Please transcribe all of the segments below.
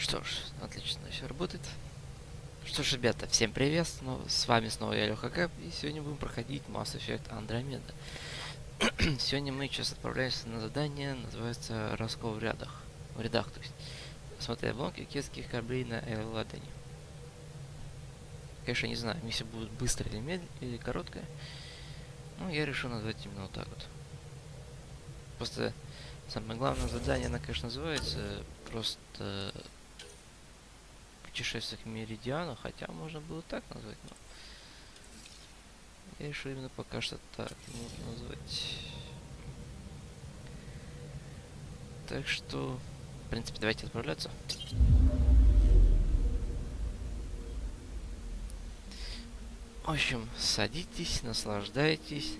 Что ж, отлично, все работает. Что ж, ребята, всем привет, с вами снова я, LehaKep, и сегодня будем проходить Mass EffectAndromeda. Сегодня мы сейчас отправляемся на задание, называется «Раскол в рядах». В рядах, то есть. Смотря обломки китайских кораблей на Ладони. Конечно, не знаю, миссия будет быстрая или короткая. Но я решил назвать именно вот так вот. Просто самое главное задание, оно, конечно, называется просто «Путешествие к Меридиану», хотя можно было так назвать, но я решил именно пока что так назвать. Так что, в принципе, давайте отправляться. В общем, садитесь, наслаждайтесь.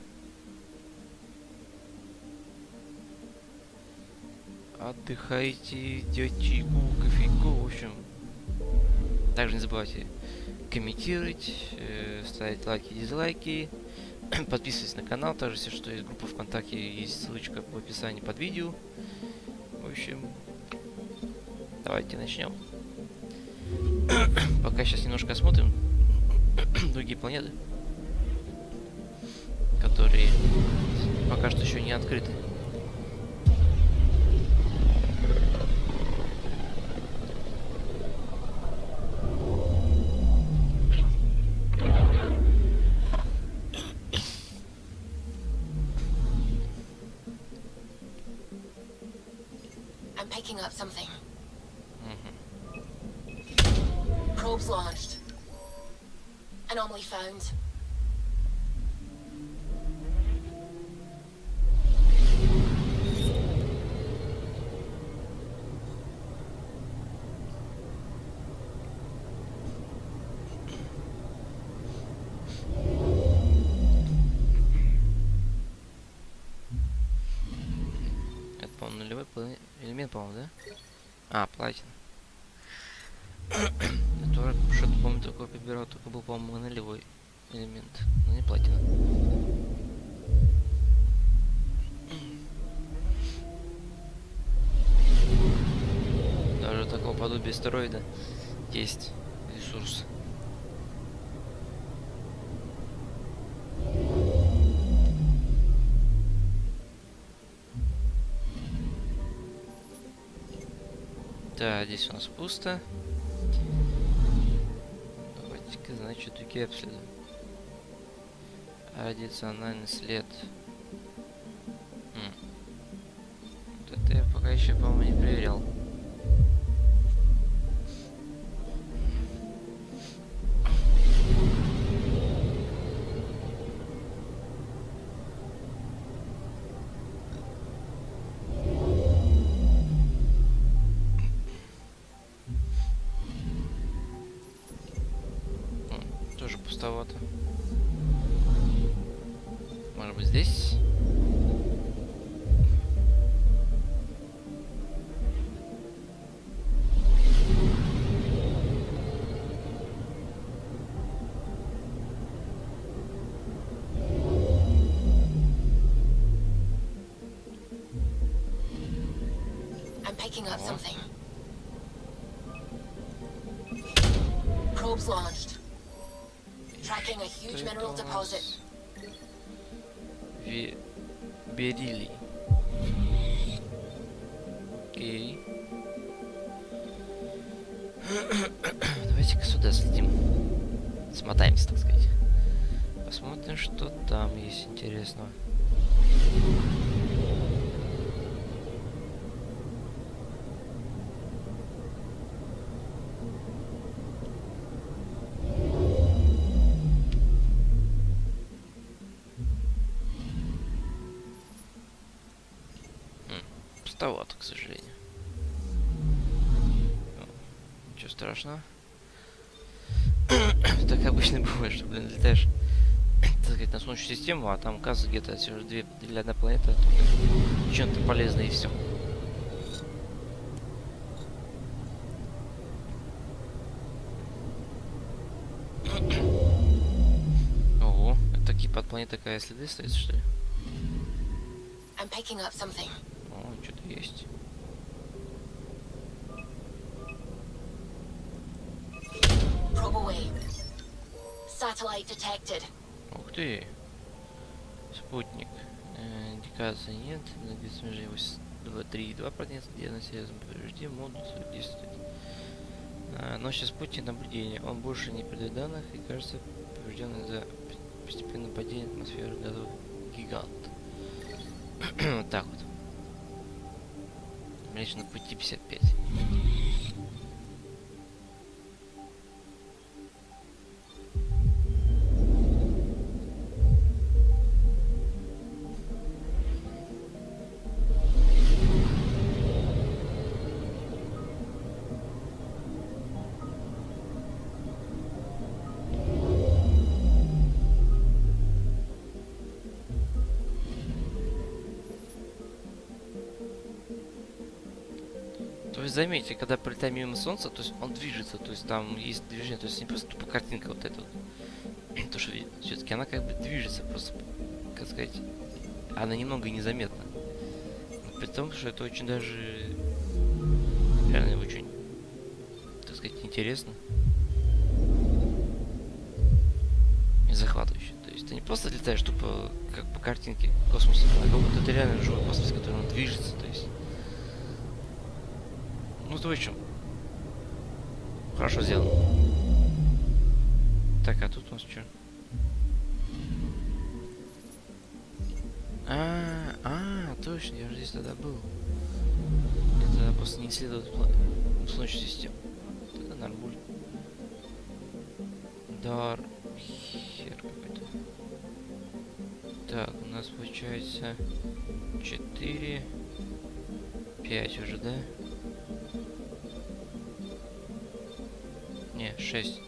Отдыхайте, идете чайку, кофейку, в общем. Также не забывайте комментировать, ставить лайки, дизлайки, подписывайтесь на канал. Также, если что, есть группа ВКонтакте, есть ссылочка в описании под видео. В общем, давайте начнем. Пока сейчас немножко осмотрим другие планеты, которые пока что еще не открыты. I'm picking up something. Probes launched. Anomaly found. Это, по-моему, нулевой элемент, по-моему, да? А, платина. Я тоже что-то, помню, такое подбирал, только был, по-моему, нулевой элемент, но не платина. Даже такого подобия астероида есть ресурс. Да, здесь у нас пусто. Давайте-ка, значит, таки обследуем. Радиациональный след. Вот это я пока еще, по-моему, не проверял. Тоже пустовато. Может быть, здесь? I'm picking up something. Probes launched. Tracking a huge mineral deposit. Бериллий. Окей. Давайте-ка сюда следим. Смотаемся, так сказать. Посмотрим, что там есть интересного. Пустовато, к сожалению. Ничего страшного. Так обычно бывает, что, блин, летаешь, так сказать, на Солнечную систему, а там, оказывается, где-то всего две или одна планета, чем-то полезно и все. Ого, это такие под планетой такая следы остаются, что ли? I'm picking up something. О, что-то есть. probe away. Satellite detected. Ух ты. Спутник. Индикации нет. Движение 3,2 процента. Где на серьезном повреждении модуль действует. Носит спутник наблюдения. Он больше не передает данных и кажется поврежденным из-за постепенного падения атмосферы газовый гигант. Вот так вот. Млечный пути 55. То есть заметьте, когда пролетаем мимо Солнца, то есть он движется, то есть там есть движение, то есть не просто тупо картинка вот эта вот. То, что все-таки она как бы движется, просто, как сказать, она немного незаметна. Но при том, что это очень даже, реально очень, так сказать, интересно. И захватывающе. То есть ты не просто летаешь тупо как по картинке космоса, а как будто это реально живой космос, который он движется, то есть. Ну, то в общем, хорошо сделано. Так, а тут у нас что? Точно, я же здесь тогда был. Я тогда просто не исследовал Солнечную систему. Тогда нормуль. Дар. Хер какой-то. Так, у нас получается 4, 5 уже, да? Не, 6.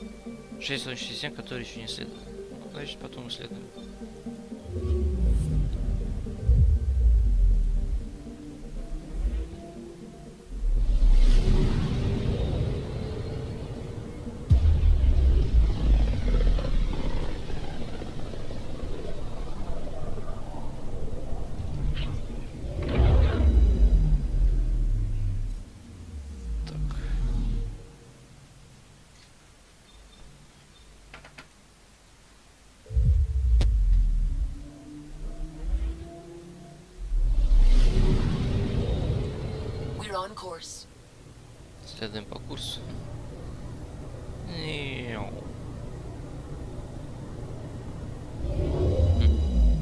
6 Солнечных систем, которые еще не исследованы. Ну, значит, потом исследуем. On course. Следуем по курсу.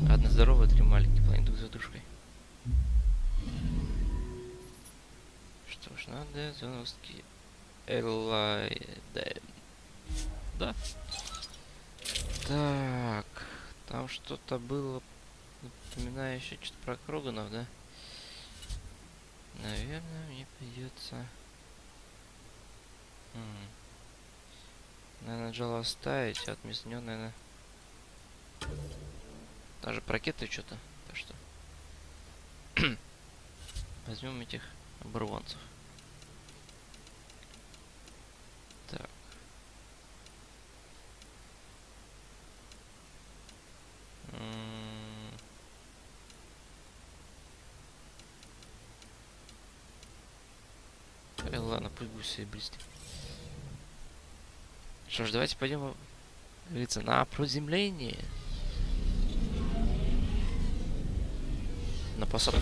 Одна здоровая, 3 маленькие планеты друг за душкой. Что ж, надо зоновский Элайден. Да. Так. Там что-то было, напоминающее что-то про Кроганов, да? Наверное, мне придется... Наверное, Джала оставить, а вместо него, наверное... Даже ракеты что-то. Так что... Возьмем этих оборванцев. Так. Ладно, пусть будет все быстрее. Что ж, давайте пойдем, как говорится, на приземление. На посадку.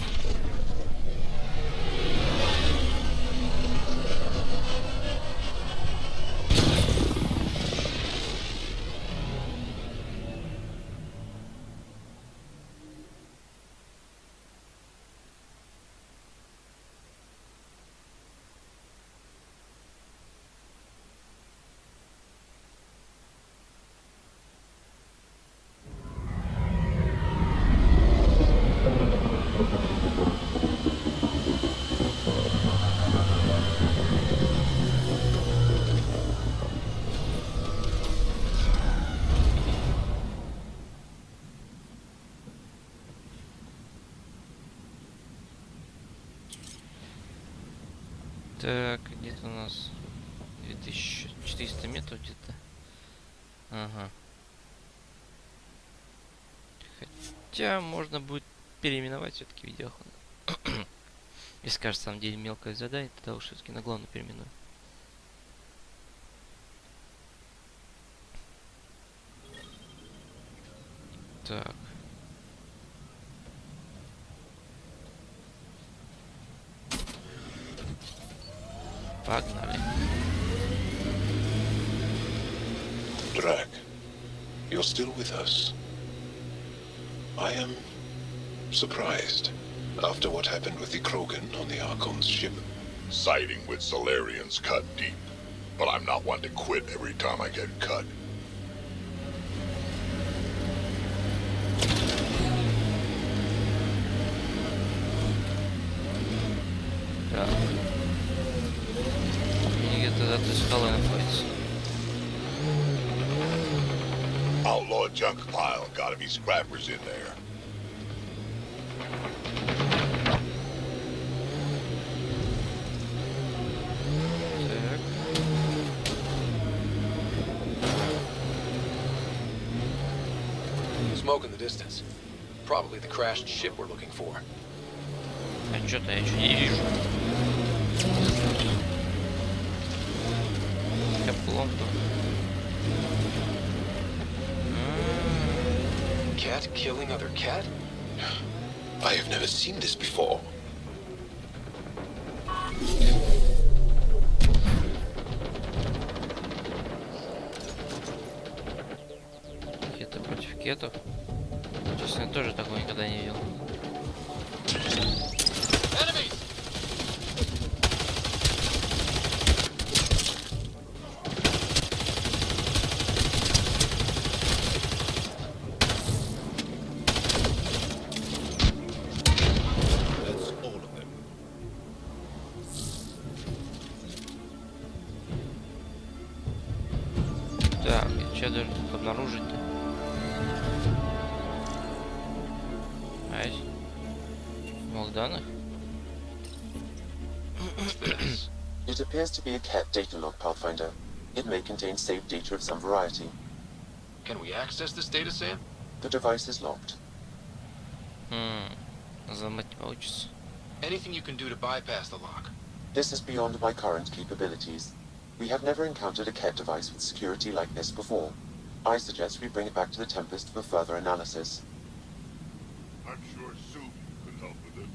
Так, где-то у нас 2400 метров где-то. Ага. Хотя можно будет переименовать все-таки видеохон. Если кажется, на самом деле мелкое задание, тогда уж все-таки на главную переименую. Так. Погнали. Drag, you're still with us. I am surprised after what happened with the Krogan on the Archon's ship. Siding with Solarians cut deep, but I'm not one to quit every time I get cut. Так. И где-то за той скалой находится. Outlaw junk pile, gotta be scrappers in there. Так. Smoke in the distance. Probably the crashed ship we're looking for. А что-то я ничего не вижу. Я плохо. Cat killing other cat? I have never seen this before. Кеты против кетов. Честно, я тоже такого никогда не видел. Так, и что должен тут обнаружить-то? Айс. Мог данных? It appears to be a cat data log, Pathfinder. It may contain saved data of some variety. Can we access this data, Sam? The device is locked. Взломать не получится. Anything you can do to bypass the lock? This is beyond my current capabilities. We have never encountered a cat device with security like this before. I suggest we bring it back to the Tempest for further analysis. I'm sure Sue could help with it.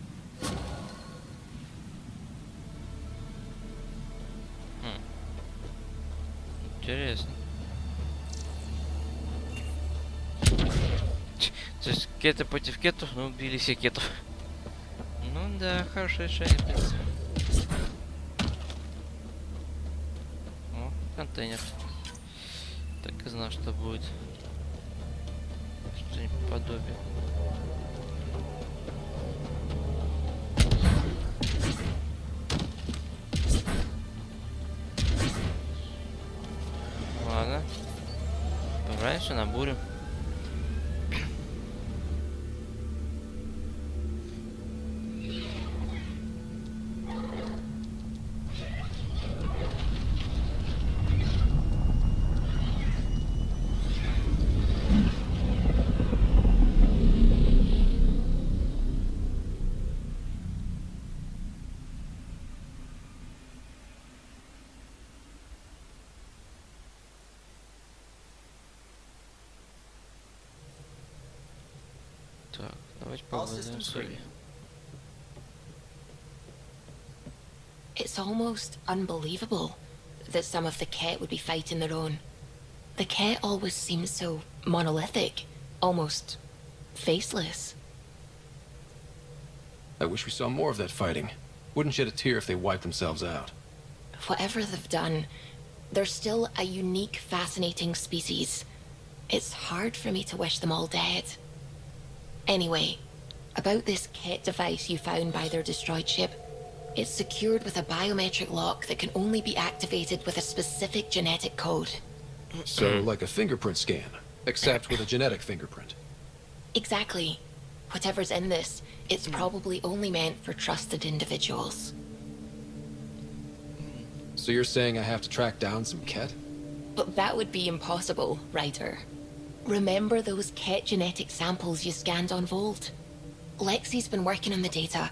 Интересно. То есть кеты против кетов, но убили все кетов. Ну да, хорошее решение, в принципе. О, контейнер. Так и знал, что будет. Что-нибудь подобие. Ладно. Отправляемся на бурю. Так, давайте попробуем соли. It's almost unbelievable that some of the Ket would be fighting their own. The Ket always seems so monolithic, almost faceless. I wish we saw more of that fighting. Wouldn't shed a tear if they wiped themselves out. Whatever they've done, they're still a unique, fascinating species. It's hard for me to wish them all dead. Anyway, about this Ket device you found by their destroyed ship, it's secured with a biometric lock that can only be activated with a specific genetic code. So, like a fingerprint scan, except with a genetic fingerprint. Exactly. Whatever's in this, it's probably only meant for trusted individuals. So you're saying I have to track down some Ket? But that would be impossible, Ryder. Remember those Ket genetic samples you scanned on Volt? Lexi's been working on the data,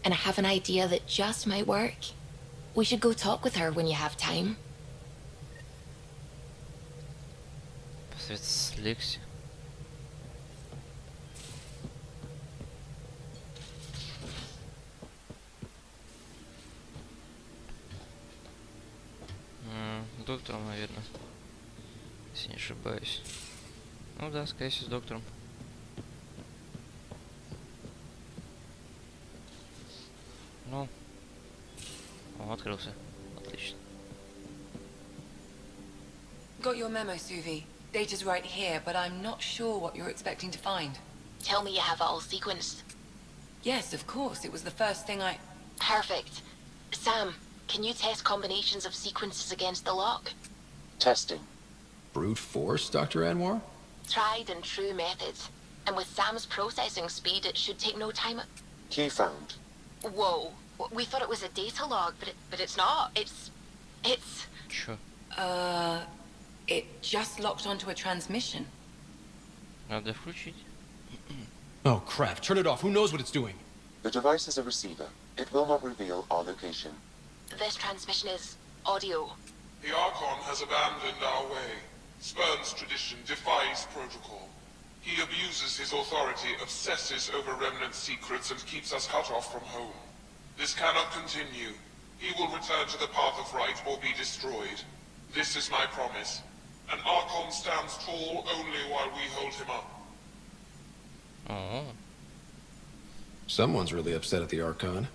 and I have an idea that just might work. We should go talk with her when you have time. Посоветоваться с Лекси. не ошибаюсь. Ну да, скорее всего, с доктором. Ну. О, открылся. Отлично. Got your memo, Suvi. Data's right here, but I'm not sure what you're expecting to find. Tell me you have it all sequenced. Yes, of course. It was the first thing I... Perfect. Sam, can you test combinations of sequences against the lock? Testing. Brute force, Dr. Anwar? Tried and true methods. And with Sam's processing speed, it should take no time. Key found. Whoa. We thought it was a data log, but it's not. It's... Чё? It just locked onto a transmission. Надо включить. Oh, crap. Turn it off. Who knows what it's doing? The device is a receiver. It will not reveal our location. This transmission is audio. The Archon has abandoned our way, spurns tradition, defies protocol. He abuses his authority, obsesses over remnant secrets, and keeps us cut off from home. This cannot continue. He will return to the path of right or be destroyed. This is my promise. An Archon stands tall only while we hold him up. О, Someone's really upset at the Archon.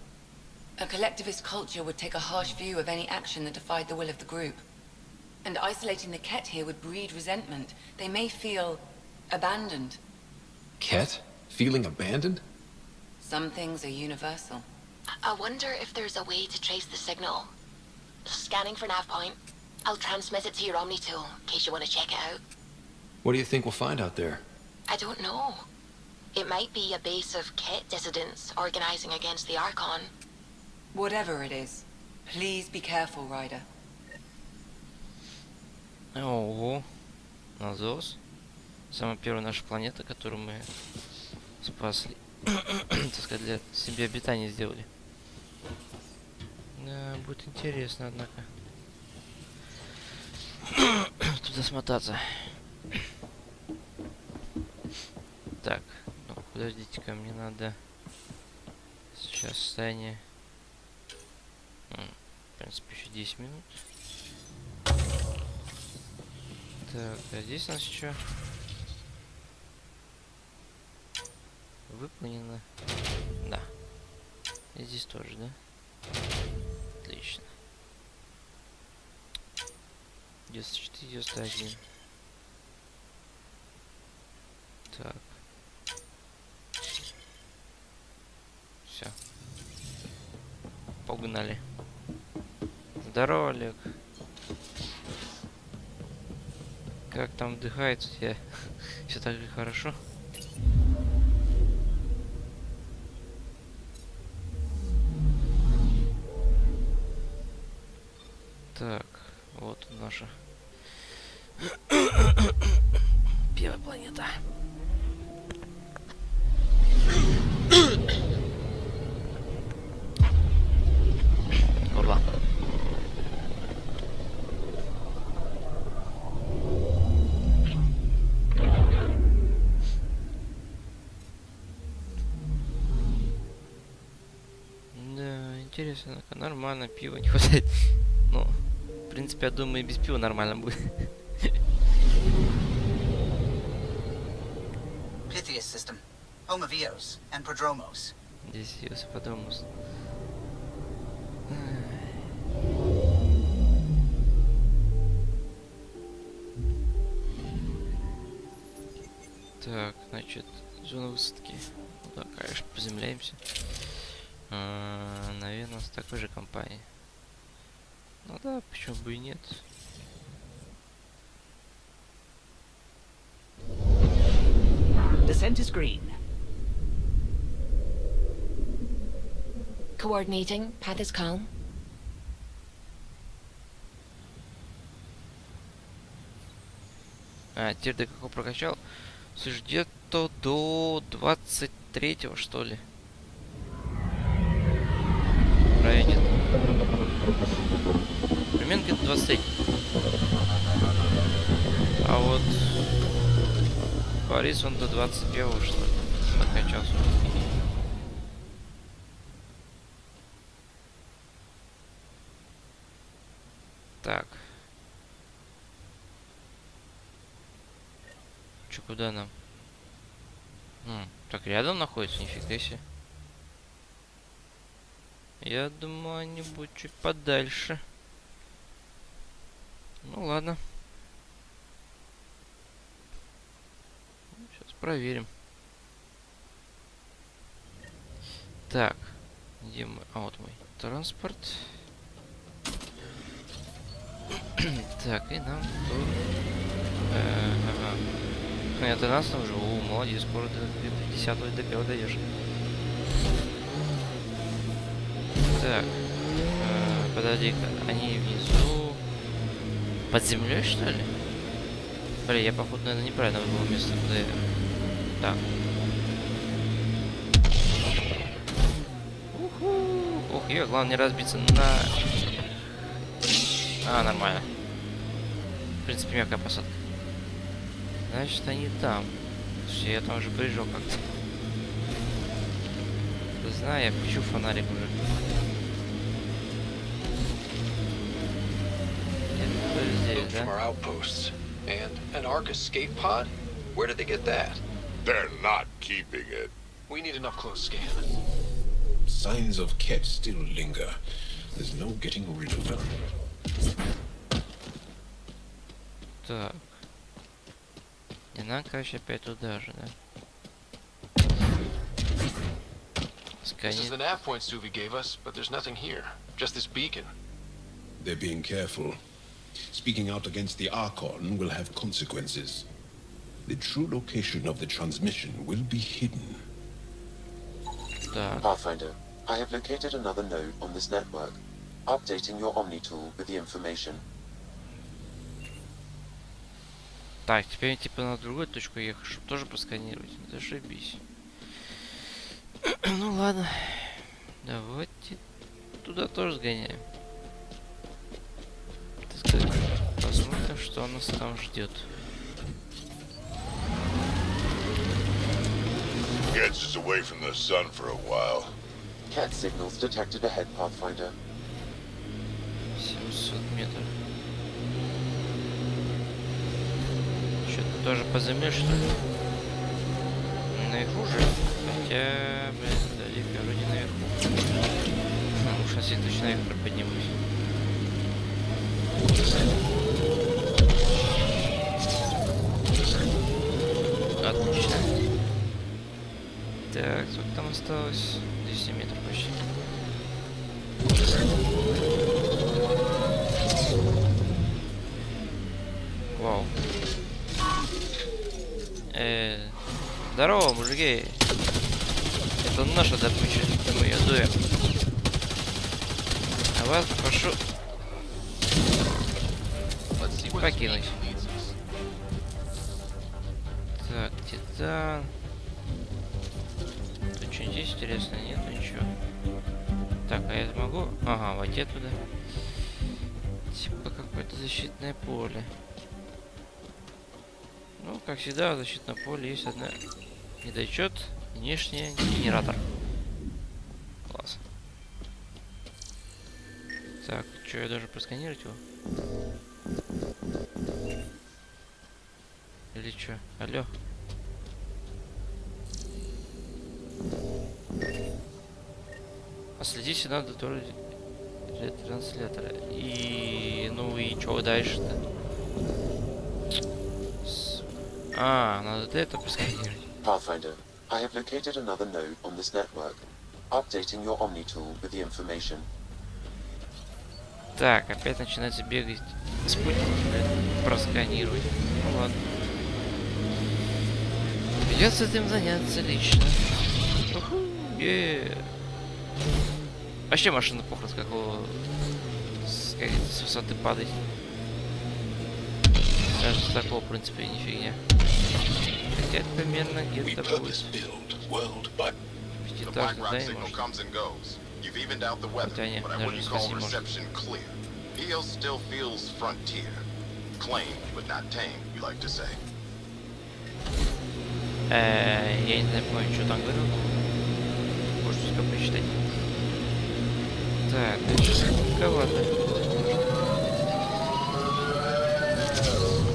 A collectivist culture would take a harsh view of any action that defied the will of the group. And isolating the Ket here would breed resentment. They may feel abandoned. Ket? Feeling abandoned? Some things are universal. I wonder if there's a way to trace the signal. Scanning for nav point. I'll transmit it to your Omni tool, in case you want to check it out. What do you think we'll find out there? I don't know. It might be a base of Ket dissidents organizing against the Archon. Whatever it is, please be careful, Ryder. ого. Назос. Самая первая наша планета, которую мы спасли. Так сказать, для себе обитания сделали. Да, будет интересно, однако. Туда смотаться. Так, ну подождите-ка, мне надо сейчас состояние. В принципе, еще 10 минут. Так, а здесь у нас что? Выполнено. Да. И здесь тоже, да? Отлично. 94, 91. Так. Все. Погнали. Здорово, Олег. Как там вдыхается у тебя? Все так же хорошо? Так, вот наша первая планета. Ура. Да, интересно, нормально, пива не хватает. Ну, в принципе, я думаю, и без пива нормально будет. Pythias system, home of Eos and Prodromos. Здесь Eos и Prodromos. Так, значит, зона высадки. Ну да, конечно, приземляемся. Наверное, с такой же компанией. Ну да, почему бы и нет. Descent is green. Coordinating. Path is calm. Теперь до какого прокачал? Слушай, где-то до 23-го, что ли? В районе. Примерно где-то 23. А вот Борис он до 21-го, что ли, прокачался. Так. Че, куда нам? Так рядом находится, нифига себе. Я думаю, они будут чуть подальше. Ну ладно. Сейчас проверим. Так. Где мы? А вот мой транспорт. Так, и нам тут... Ага. Это нас там уже. О, молодец, скоро до 50-го ДП дойдешь. Так. Подожди-ка, они внизу... Под землей, что ли? Блин, я, походу, наверное, неправильно выбрал место, куда я... Так. Ух, главное не разбиться на... Нормально. В принципе, мягкая посадка. Значит, они там. Слушай, я там уже приезжал как-то. Не знаю, я включу фонарик уже. Здесь, да? From our outposts. And an Ark escape pod? Where did they get that? They're not keeping it. We need enough close scan. Signs of Ket still linger. There's no getting rid of them. Так. И нам, короче, опять туда же, да? This is the nav point Suvi gave us, but there's nothing here. Just this beacon. They're being careful. Speaking out against the Archon will have consequences. The true location of the transmission will be hidden. Так. Pathfinder, I have located another node on this network. Updating your Omni tool with the information. Так, теперь типа на другую точку ехать, чтобы тоже просканировать. Зашибись. Ну ладно. Давайте туда тоже сгоняем. Так сказать, посмотрим, что нас там ждет. Gets us away from the sun for a while. Cat signals detected ahead, Pathfinder. 700 метров. Что-то тоже по земле, что ли? Наверху же? Хотя, блин, подожди-ка, вроде наверху. Уж я точно наверх поднимусь. Отлично. Так, сколько там осталось? 200 метров почти. Вау. Здорово, мужики. Это наша добыча. Мы ее дуем. А вас прошу покинуть. Так, Титан. Тут что здесь интересно? Нет, ничего. Так, а я могу? Ага, войти туда. Типа какое-то защитное поле. Ну, как всегда, в защитном поле есть одна недочет, внешний генератор. Класс. Так, что, я должен просканировать его? Или что? Алло? Отследить сигнал до транслятора. И... ну и что дальше-то? Надо это просканировать. Pathfinder, I have located another node on this network. Updating your Omni tool with the information. Так, опять начинается бегать спутник, просканировать. Ну ладно. Придется этим заняться лично. Вообще машина похрен с какого... с высоты падать. Даже с такого, в принципе, не фигня. Хотя это примерно где-то будет. Пятиэтажный, да, и может. Хотя нет, даже не спаси может. Я не знаю, помню, что там говорил. Можете только прочитать. Так, кого-то.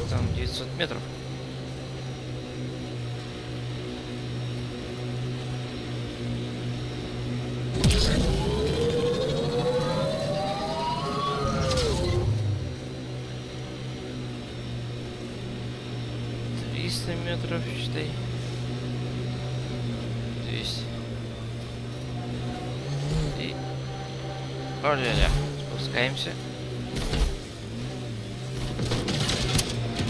Там 900 метров. 300 метров, считай. 200. И... Оля-ля. Спускаемся.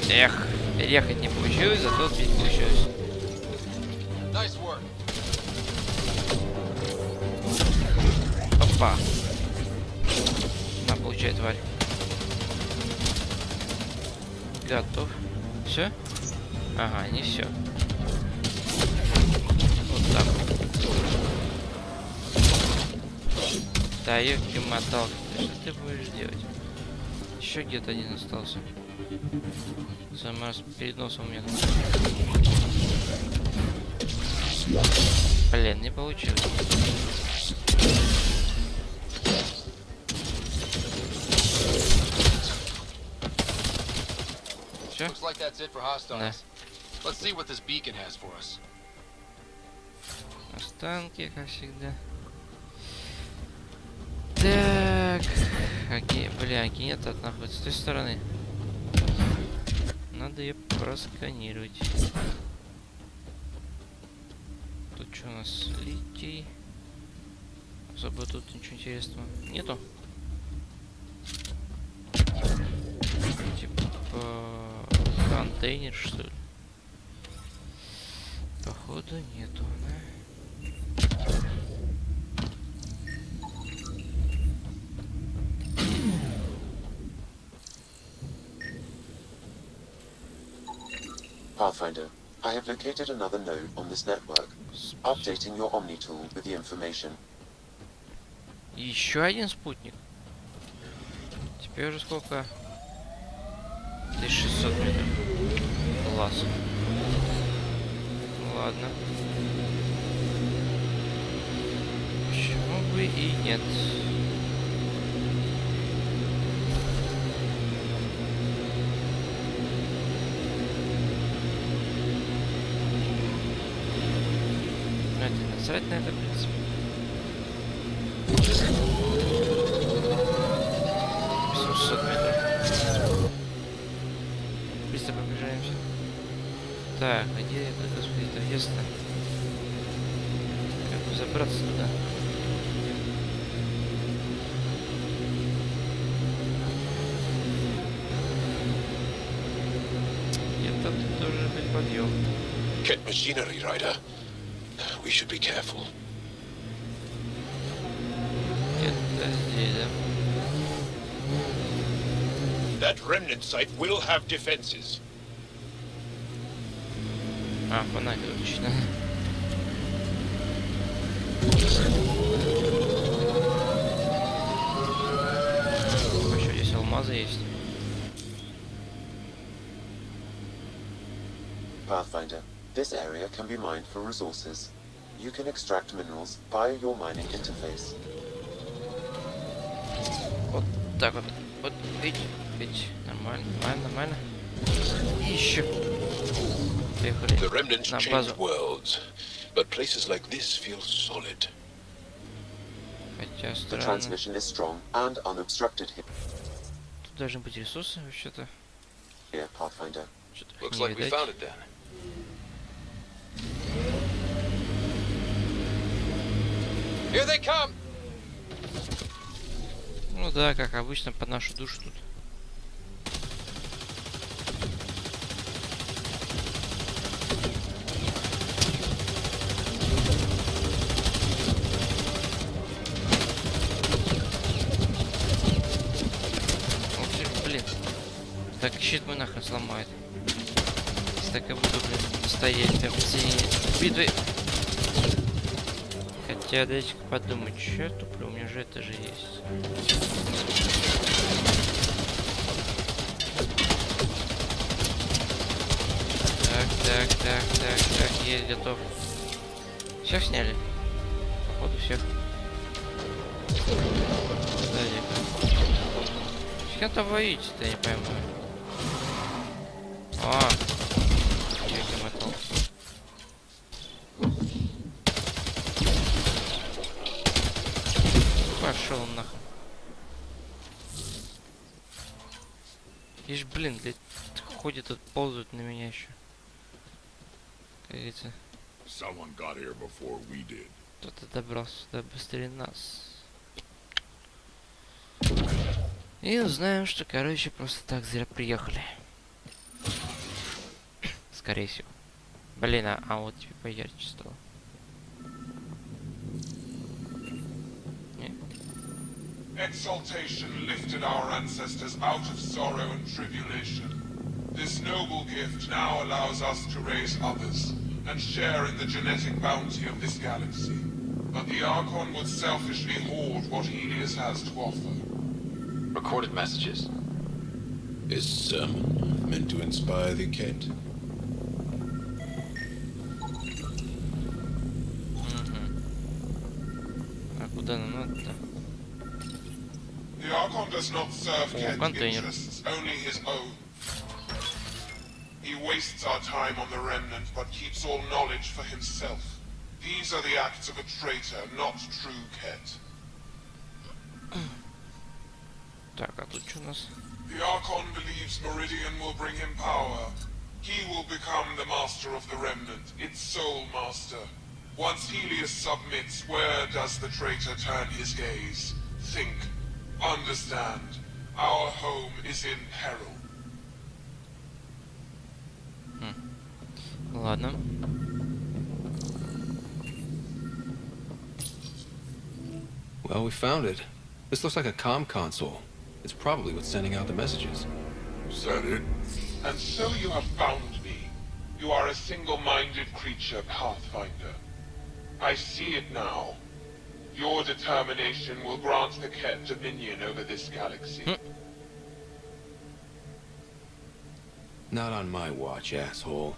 Эх, переехать не получилось, зато сбить получилось. Опа. На, получай, тварь. Готов. Все? Ага, не все. Вот так. Да, ёлки-моталки, что ты будешь делать? Еще где-то один остался. Сама перед носом у меня. Блин, не получилось. Все? Да. Останки, как всегда. Так. Бля, нет, находится с той стороны. Надо ее просканировать. Тут что у нас? Литий. Особо тут ничего интересного нету. Типа контейнер, что ли? Походу нету, да? Pathfinder, I have located another node on this network. Updating your Omni tool with the information. Еще один спутник. Теперь уже сколько? 1600 метров. Класс. Ладно. Почему бы и нет? Насрать на это, в принципе. 800 метров. Быстро побежаемся. Так, где это, господи, это место? Как бы забраться туда? Где-то тут должен быть подъем. Get machinery, Ryder. We should be careful. Это здесь, да? That remnant site will have defenses. А, фонарь выключен. Еще здесь алмазы есть. Pathfinder, this area can be mined for resources. You can extract minerals via your mining interface. Вот так вот. Вот, видите, нормально, нормально. И еще. Приехали The remnants на change базу. worlds, but places like this feel solid. Хотя The странно. transmission is strong and unobstructed Тут должны быть ресурсы вообще-то. here, Pathfinder. Что-то Looks не like we видать. found it then. Here they come! Ну да, как обычно, под нашу душу тут. Ух ты, блин. Так щит мой нахрен сломает. Если так и буду, блин, стоять прям посередине битвы. Хотя дайте-ка подумать, что я туплю, у меня же это же есть. Так, есть, готов. Всех сняли? Походу всех. Подожди-ка. С кем-то воюете-то, я не пойму. А, я мотал. Пошел нахуй. Ишь, блин, блядь, ходит тут, ползают на меня еще. как говорится. Someone got here before we did. Кто-то добрался сюда быстрее нас. И узнаем, что, короче, просто так зря приехали. Скорее всего. Блин, а вот тебе поярче стало. Exaltation lifted our ancestors out of sorrow and tribulation. This noble gift now allows us to raise others and share in the genetic bounty of this galaxy. But the Archon would selfishly hoard what Helios has to offer. Recorded messages. Is sermon meant to inspire the Ket? А куда нам надо-то? The Archon does not serve Ket container. interests, only his own. He wastes our time on the Remnant, but keeps all knowledge for himself. These are the acts of a traitor, not true Ket. Так, а тут что у нас? The Archon believes Meridian will bring him power. He will become the master of the Remnant, its sole master. Once Helios submits, where does the traitor turn his gaze? Think. Understand. Our home is in peril. Ладно. Well, we found it. This looks like a comm console. It's probably what's sending out the messages. Is that it? And so you have found me. You are a single-minded creature, Pathfinder. I see it now. Your determination will grant the Ket dominion over this galaxy. Not on my watch, asshole.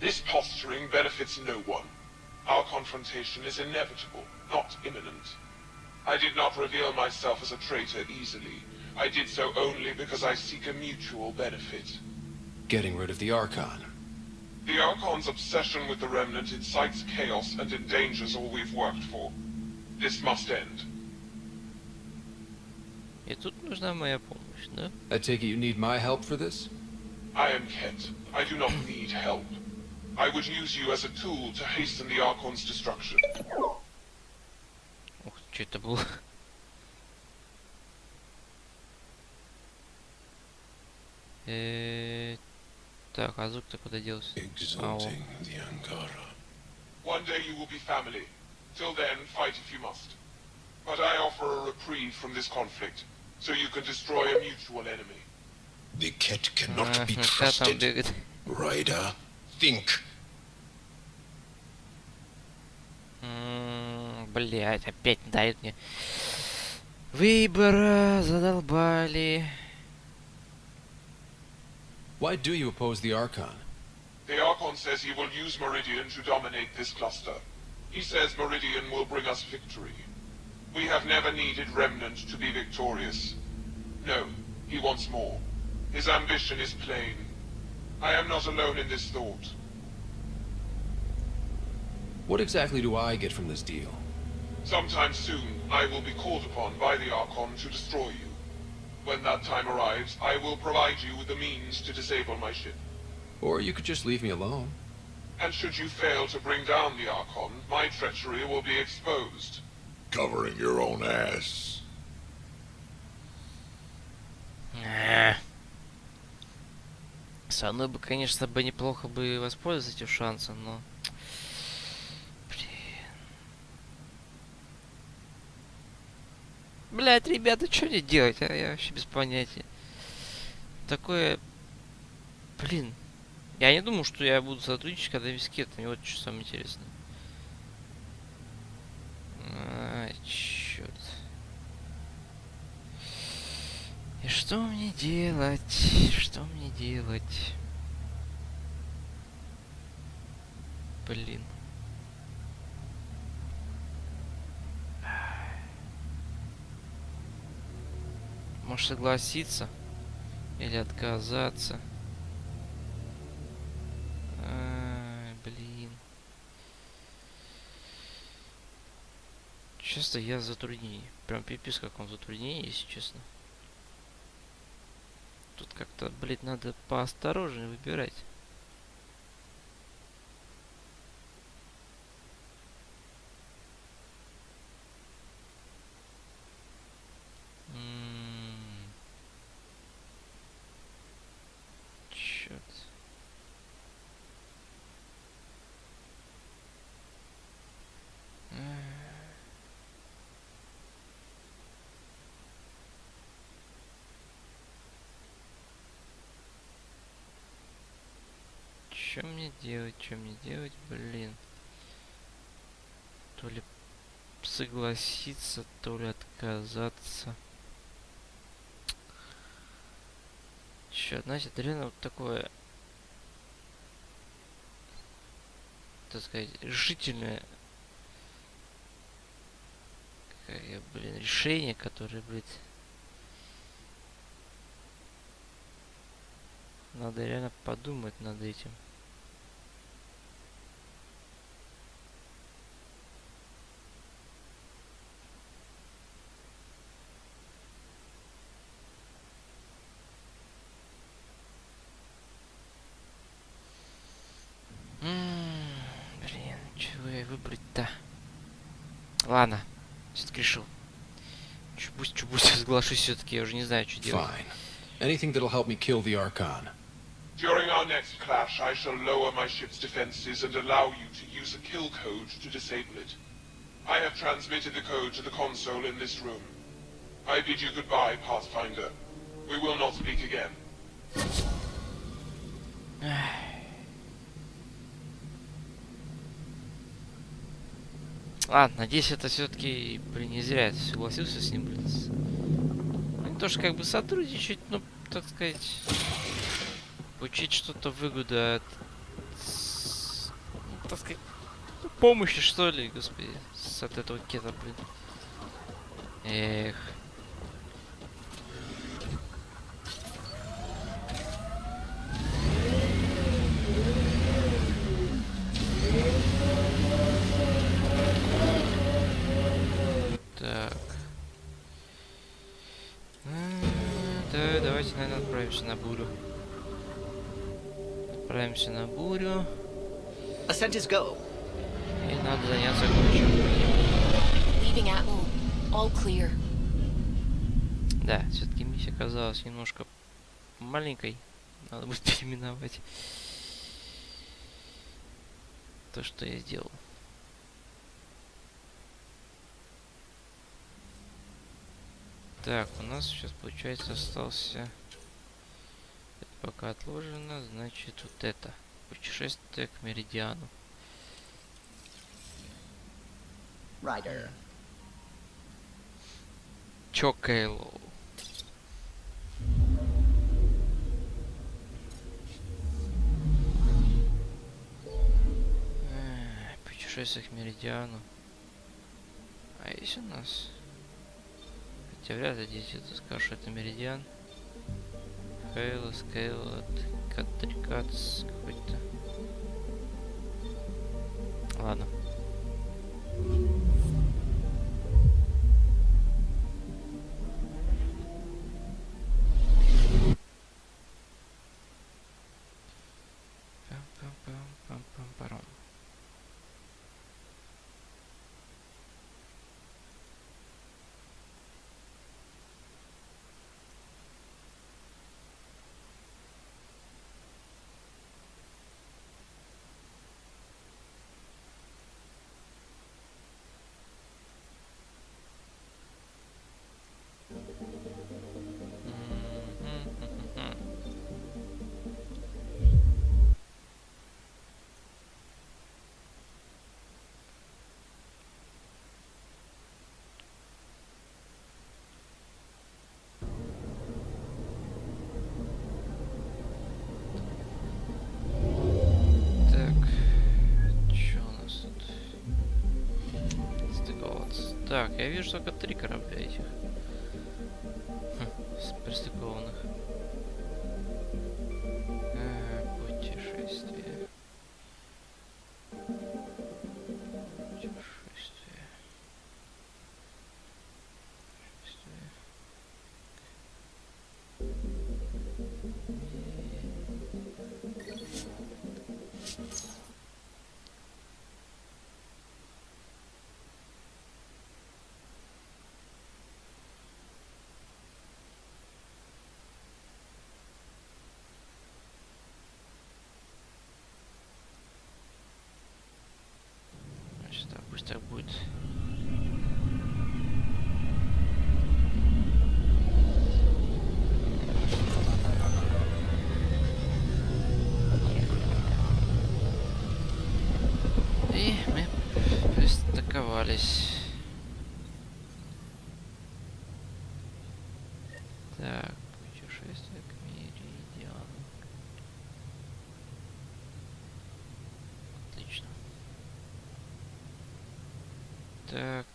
This posturing benefits no one. Our confrontation is inevitable, not imminent. I did not reveal myself as a traitor easily. I did so only because I seek a mutual benefit. Getting rid of the Archon. The Archon's obsession with the Remnant incites chaos and endangers all we've worked for. This must end. И тут нужна моя помощь, да? I take it you need my help for this? I am Ket. I do not need help. I would use you as a tool to hasten the Archon's destruction. Ух, что это было? Так, а звук-то куда делся? Exalting the Ankara. One day you will be family. Till then, fight if you must. But I offer a reprieve from this conflict, so you can destroy a mutual enemy. The Ket cannot be Там trusted. бегает. Ryder, think. Блять, опять дают мне выбора, задолбали. Why do you oppose the Archon? The Archon says he will use Meridian to dominate this cluster. He says Meridian will bring us victory. We have never needed Remnant to be victorious. No, he wants more. His ambition is plain. I am not alone in this thought. What exactly do I get from this deal? Sometime soon, I will be called upon by the Archon to destroy you. When that time arrives, I will provide you with the means to disable my ship. Or you could just leave me alone. And should you fail to bring down the Archon, my treachery will be exposed. Covering your own ass. Со мной бы, конечно, бы неплохо бы воспользоваться этим шансом, но... Блять, ребята, что мне делать? А я вообще без понятия. Такое... Блин. Я не думал, что я буду сотрудничать, когда без Кета. Мне вот что самое интересное. Ай, черт. И что мне делать? Что мне делать? Блин. Может согласиться? Или отказаться? Блин. Честно, я в затруднении. Прям пипец в каком затруднении, если честно. Тут как-то, блин, надо поосторожнее выбирать. Что мне делать, блин? То ли согласиться, то ли отказаться. Чё, значит, реально вот такое, так сказать, решительное, решение, которое, блядь, надо реально подумать над этим. Блин, чего я выбрать-то? Ладно, все-таки решил. Чуть-чуть соглашусь все-таки, я уже не знаю, что делать. Fine. Anything that'll help me kill the Archon. During our next clash, I shall lower my ship's defenses and allow you to use a kill code to disable it. I have transmitted the code to the console in this room. I bid you goodbye, Pathfinder. We will not speak again. Ладно, надеюсь, это все-таки, блин, не зря я согласился с ним, блин. Не то, что как бы сотрудничать, но, так сказать, получить что-то выгоду от, ну, так сказать, помощи, что ли, господи, от этого кета, блин. Эх. Так. Да, давайте, наверное, отправимся на бурю. Отправимся на бурю. Ascent is go. И надо заняться кое-чем. Leaving Atmo. All clear. Да, все-таки миссия оказалась немножко маленькой. Надо будет переименовать то, что я сделал. Так, у нас сейчас, получается, остался... Это пока отложено, значит, вот это. Путешествие к Меридиану. Ryder. Чё, Кейло? Путешествие к Меридиану. А есть у нас... Хотя вряд ли здесь это скажешь, что это Меридиан. Хейла, Скейла, Катрикац какой-то. Ладно. Пам-пам-пам-пам-пам-парам. Так, я вижу только 3 корабля этих. Пристыкованных. Путешествие. Путешествие. Так, пусть так будет. припарковались. Так, путешествие к Меридиану. Отлично. Так.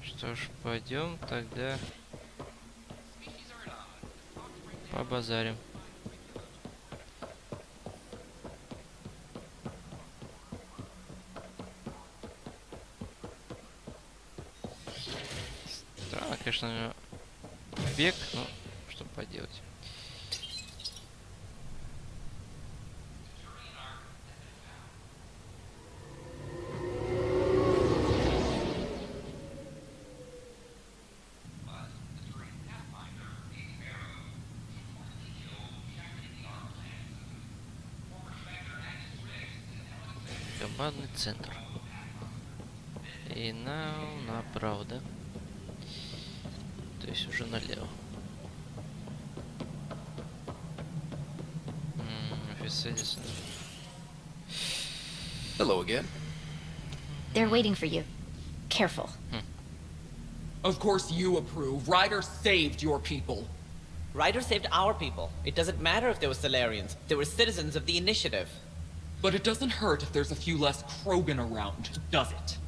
Что ж, пойдем тогда побазарим. Странно, конечно, у него бег, но что поделать. Командный центр. И направо, да? То есть уже налево. Hello again. They're waiting for you. Careful. Of course you approve. Ryder saved your people. Ryder saved our people. It doesn't matter if they were Solarians. They were citizens of the Initiative. But it doesn't hurt if there's a few less Krogan around, does it?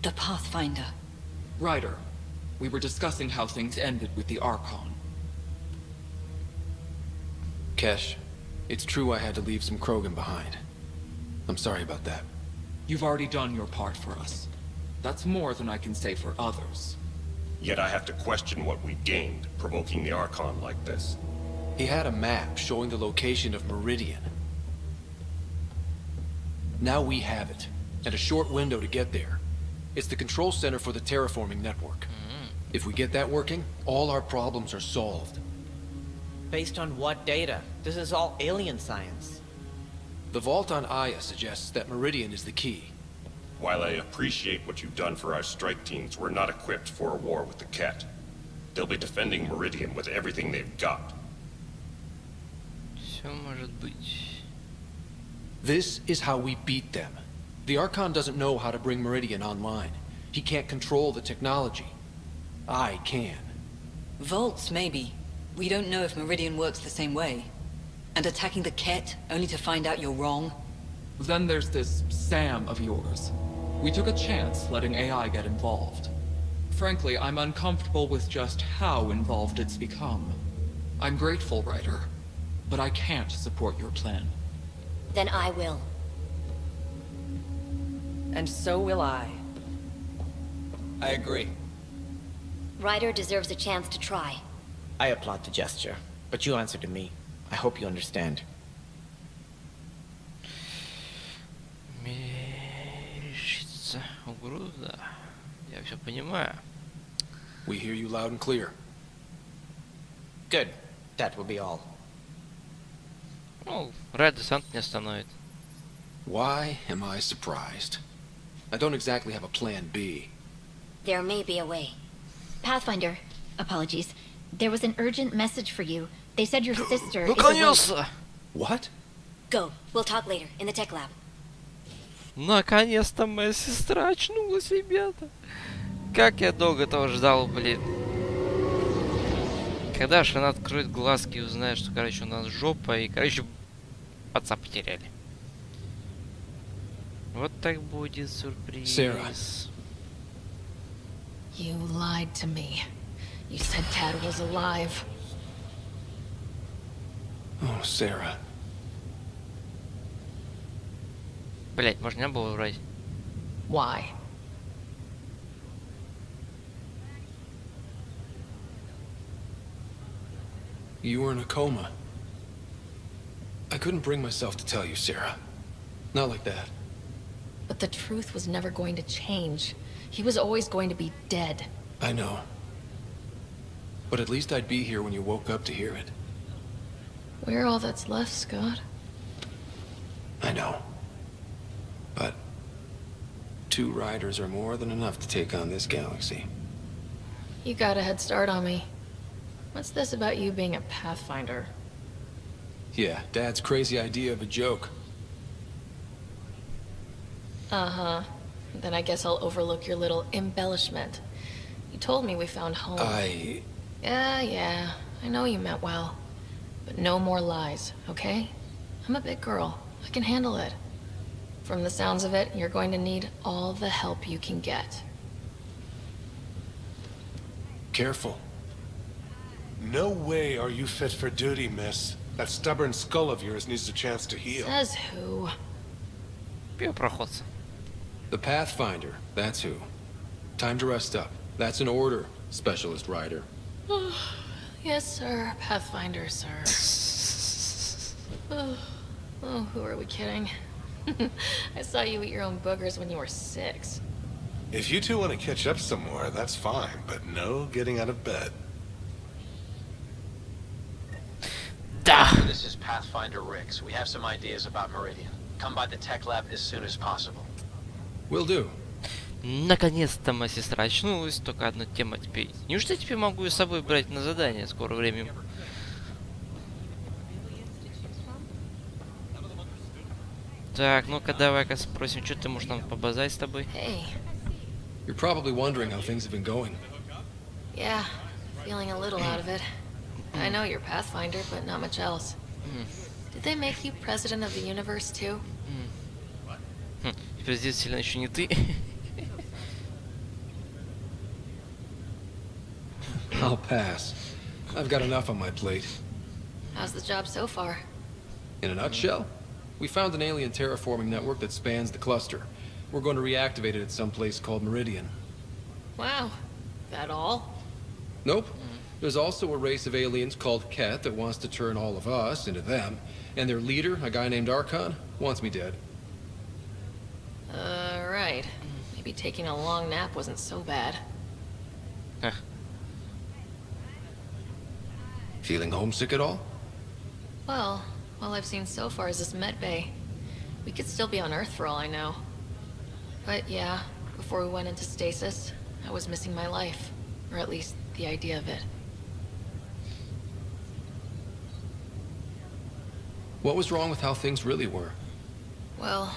The Pathfinder. Ryder, we were discussing how things ended with the Archon. Kesh, it's true I had to leave some Krogan behind. I'm sorry about that. You've already done your part for us. That's more than I can say for others. Yet I have to question what we gained, provoking the Archon like this. He had a map showing the location of Meridian. Now we have it, and a short window to get there. It's the control center for the terraforming network. If we get that working, all our problems are solved. Based on what data? This is all alien science. The vault on Aya suggests that Meridian is the key. While I appreciate what you've done for our strike teams, we're not equipped for a war with the Ket. They'll be defending Meridian with everything they've got. Всё может быть. This is how we beat them. The Archon doesn't know how to bring Meridian online. He can't control the technology. I can. Vaults, maybe. We don't know if Meridian works the same way. And attacking the Ket, only to find out you're wrong? Then there's this Sam of yours. We took a chance letting AI get involved. Frankly, I'm uncomfortable with just how involved it's become. I'm grateful, Ryder, but I can't support your plan. Then I will. And so will I. I agree. Ryder deserves a chance to try. I applaud the gesture, but you answer to me. I hope you understand. Мерещится угроза. Я все понимаю. We hear you loud and clear. Good. That will be all. Ну, рад десант не остановит. Why am I surprised? I don't exactly have a plan B. There may be a way. Pathfinder, apologies. There was an urgent message for you. They said your sister is awake. What? Go. We'll talk later, in the tech lab. Наконец-то моя сестра очнулась, ребята. Как я долго этого ждал, блин. Когда же она откроет глазки и узнает, что, короче, у нас жопа, и, короче, отца потеряли. Вот так будет сюрприз. Sarah. You lied to me. You said Dad was alive. Oh, Sarah. Блять, можно не было врать. Why? You were in a coma. I couldn't bring myself to tell you, Sarah. Not like that. But the truth was never going to change. He was always going to be dead. I know. But at least I'd be here when you woke up to hear it. We're all that's left, Scott. I know. But 2 riders are more than enough to take on this galaxy. You got a head start on me. What's this about you being a Pathfinder? Yeah, Dad's crazy idea of a joke. Uh-huh. Then I guess I'll overlook your little embellishment. You told me we found home. Yeah. I know you meant well. But no more lies, okay? I'm a big girl. I can handle it. From the sounds of it, you're going to need all the help you can get. Careful. No way are you fit for duty, miss. That stubborn skull of yours needs a chance to heal. Says who? Первопроходцы. The Pathfinder, that's who. Time to rest up. That's an order, Specialist Rider. Yes, sir. Pathfinder, sir. Who are we kidding? I saw you eat your own boogers when you were 6. If you two want to catch up some more, that's fine, but no getting out of bed. This is Pathfinder Rix. We have some ideas about Meridian. Come by the tech lab as soon as possible. Will do. Наконец-то моя сестра очнулась, только одна тема теперь. Неужели я теперь могу ее с собой брать на задание в скорое время? Так, ну-ка давай-ка спросим, что ты можешь нам побазать с тобой? Hey. You're probably wondering how things have been going. Yeah, feeling a little out of it. I know you're Pathfinder, but not much else. Did they make you president of the universe too? Теперь здесь сильно еще не ты. I'll pass. I've got enough on my plate. How's the job so far? In a nutshell, we found an alien terraforming network that spans the cluster. We're going to reactivate it at some place called Meridian. Wow. That all? Nope. There's also a race of aliens called Ket that wants to turn all of us into them, and their leader, a guy named Archon, wants me dead. Right. Maybe taking a long nap wasn't so bad. Feeling homesick at all? Well, all I've seen so far is this med bay. We could still be on Earth for all I know. But yeah, before we went into stasis, I was missing my life. Or at least, the idea of it. What was wrong with how things really were? Well,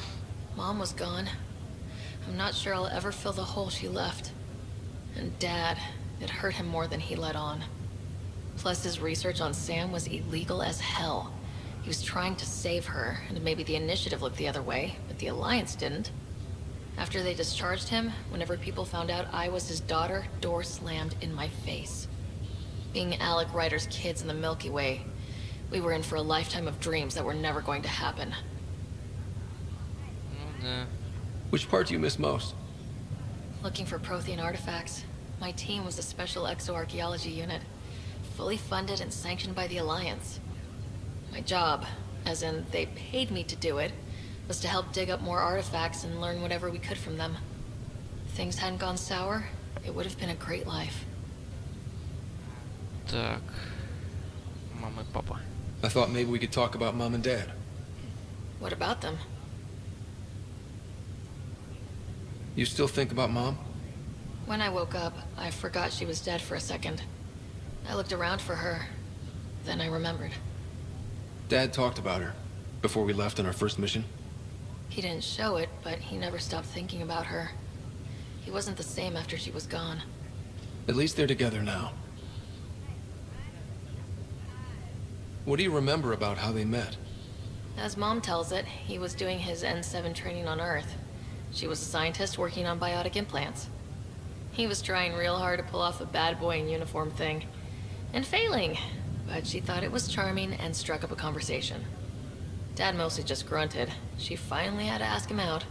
Mom was gone. I'm not sure I'll ever fill the hole she left. And Dad, it hurt him more than he let on. Plus, his research on Sam was illegal as hell. He was trying to save her, and maybe the Initiative looked the other way, but the Alliance didn't. After they discharged him, whenever people found out I was his daughter, doors slammed in my face. Being Alec Ryder's kids in the Milky Way, we were in for a lifetime of dreams that were never going to happen. Which part do you miss most? Looking for Prothean artifacts. My team was a special exoarchaeology unit, fully funded and sanctioned by the Alliance. My job, as in they paid me to do it, was to help dig up more artifacts and learn whatever we could from them. If things hadn't gone sour, it would have been a great life. Так, мама и папа. I thought maybe we could talk about Mom and Dad. What about them? You still think about Mom? When I woke up, I forgot she was dead for a second. I looked around for her. Then I remembered. Dad talked about her before we left on our first mission. He didn't show it, but he never stopped thinking about her. He wasn't the same after she was gone. At least they're together now. What do you remember about how they met? As Mom tells it, he was doing his N7 training on Earth. She was a scientist working on biotic implants. He was trying real hard to pull off a bad boy in uniform thing. And failing, but she thought it was charming and struck up a conversation. Dad mostly just grunted. She finally had to ask him out.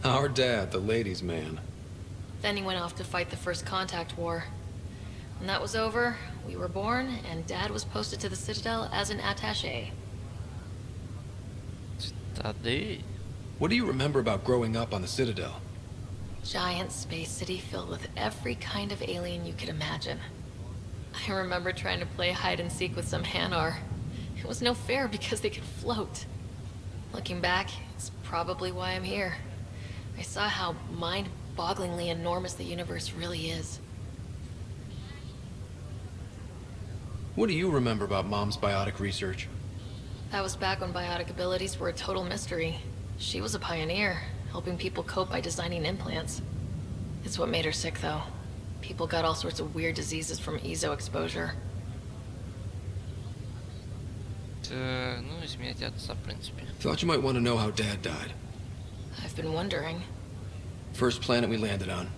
Our dad, the ladies' man. Then he went off to fight the First Contact War. When that was over, we were born, and Dad was posted to the Citadel as an attaché. What do you remember about growing up on the Citadel? Giant space city filled with every kind of alien you could imagine. I remember trying to play hide and seek with some Hanar. It was no fair because they could float. Looking back, it's probably why I'm here. I saw how mind-bogglingly enormous the universe really is. What do you remember about Mom's biotic research? That was back when biotic abilities were a total mystery. She was a pioneer, helping people cope by designing implants. It's what made her sick, though. People got all sorts of weird diseases from EZO exposure. Ну, изменять отца, в принципе. Thought you might want to know how Dad died. I've been wondering. First planet we landed on.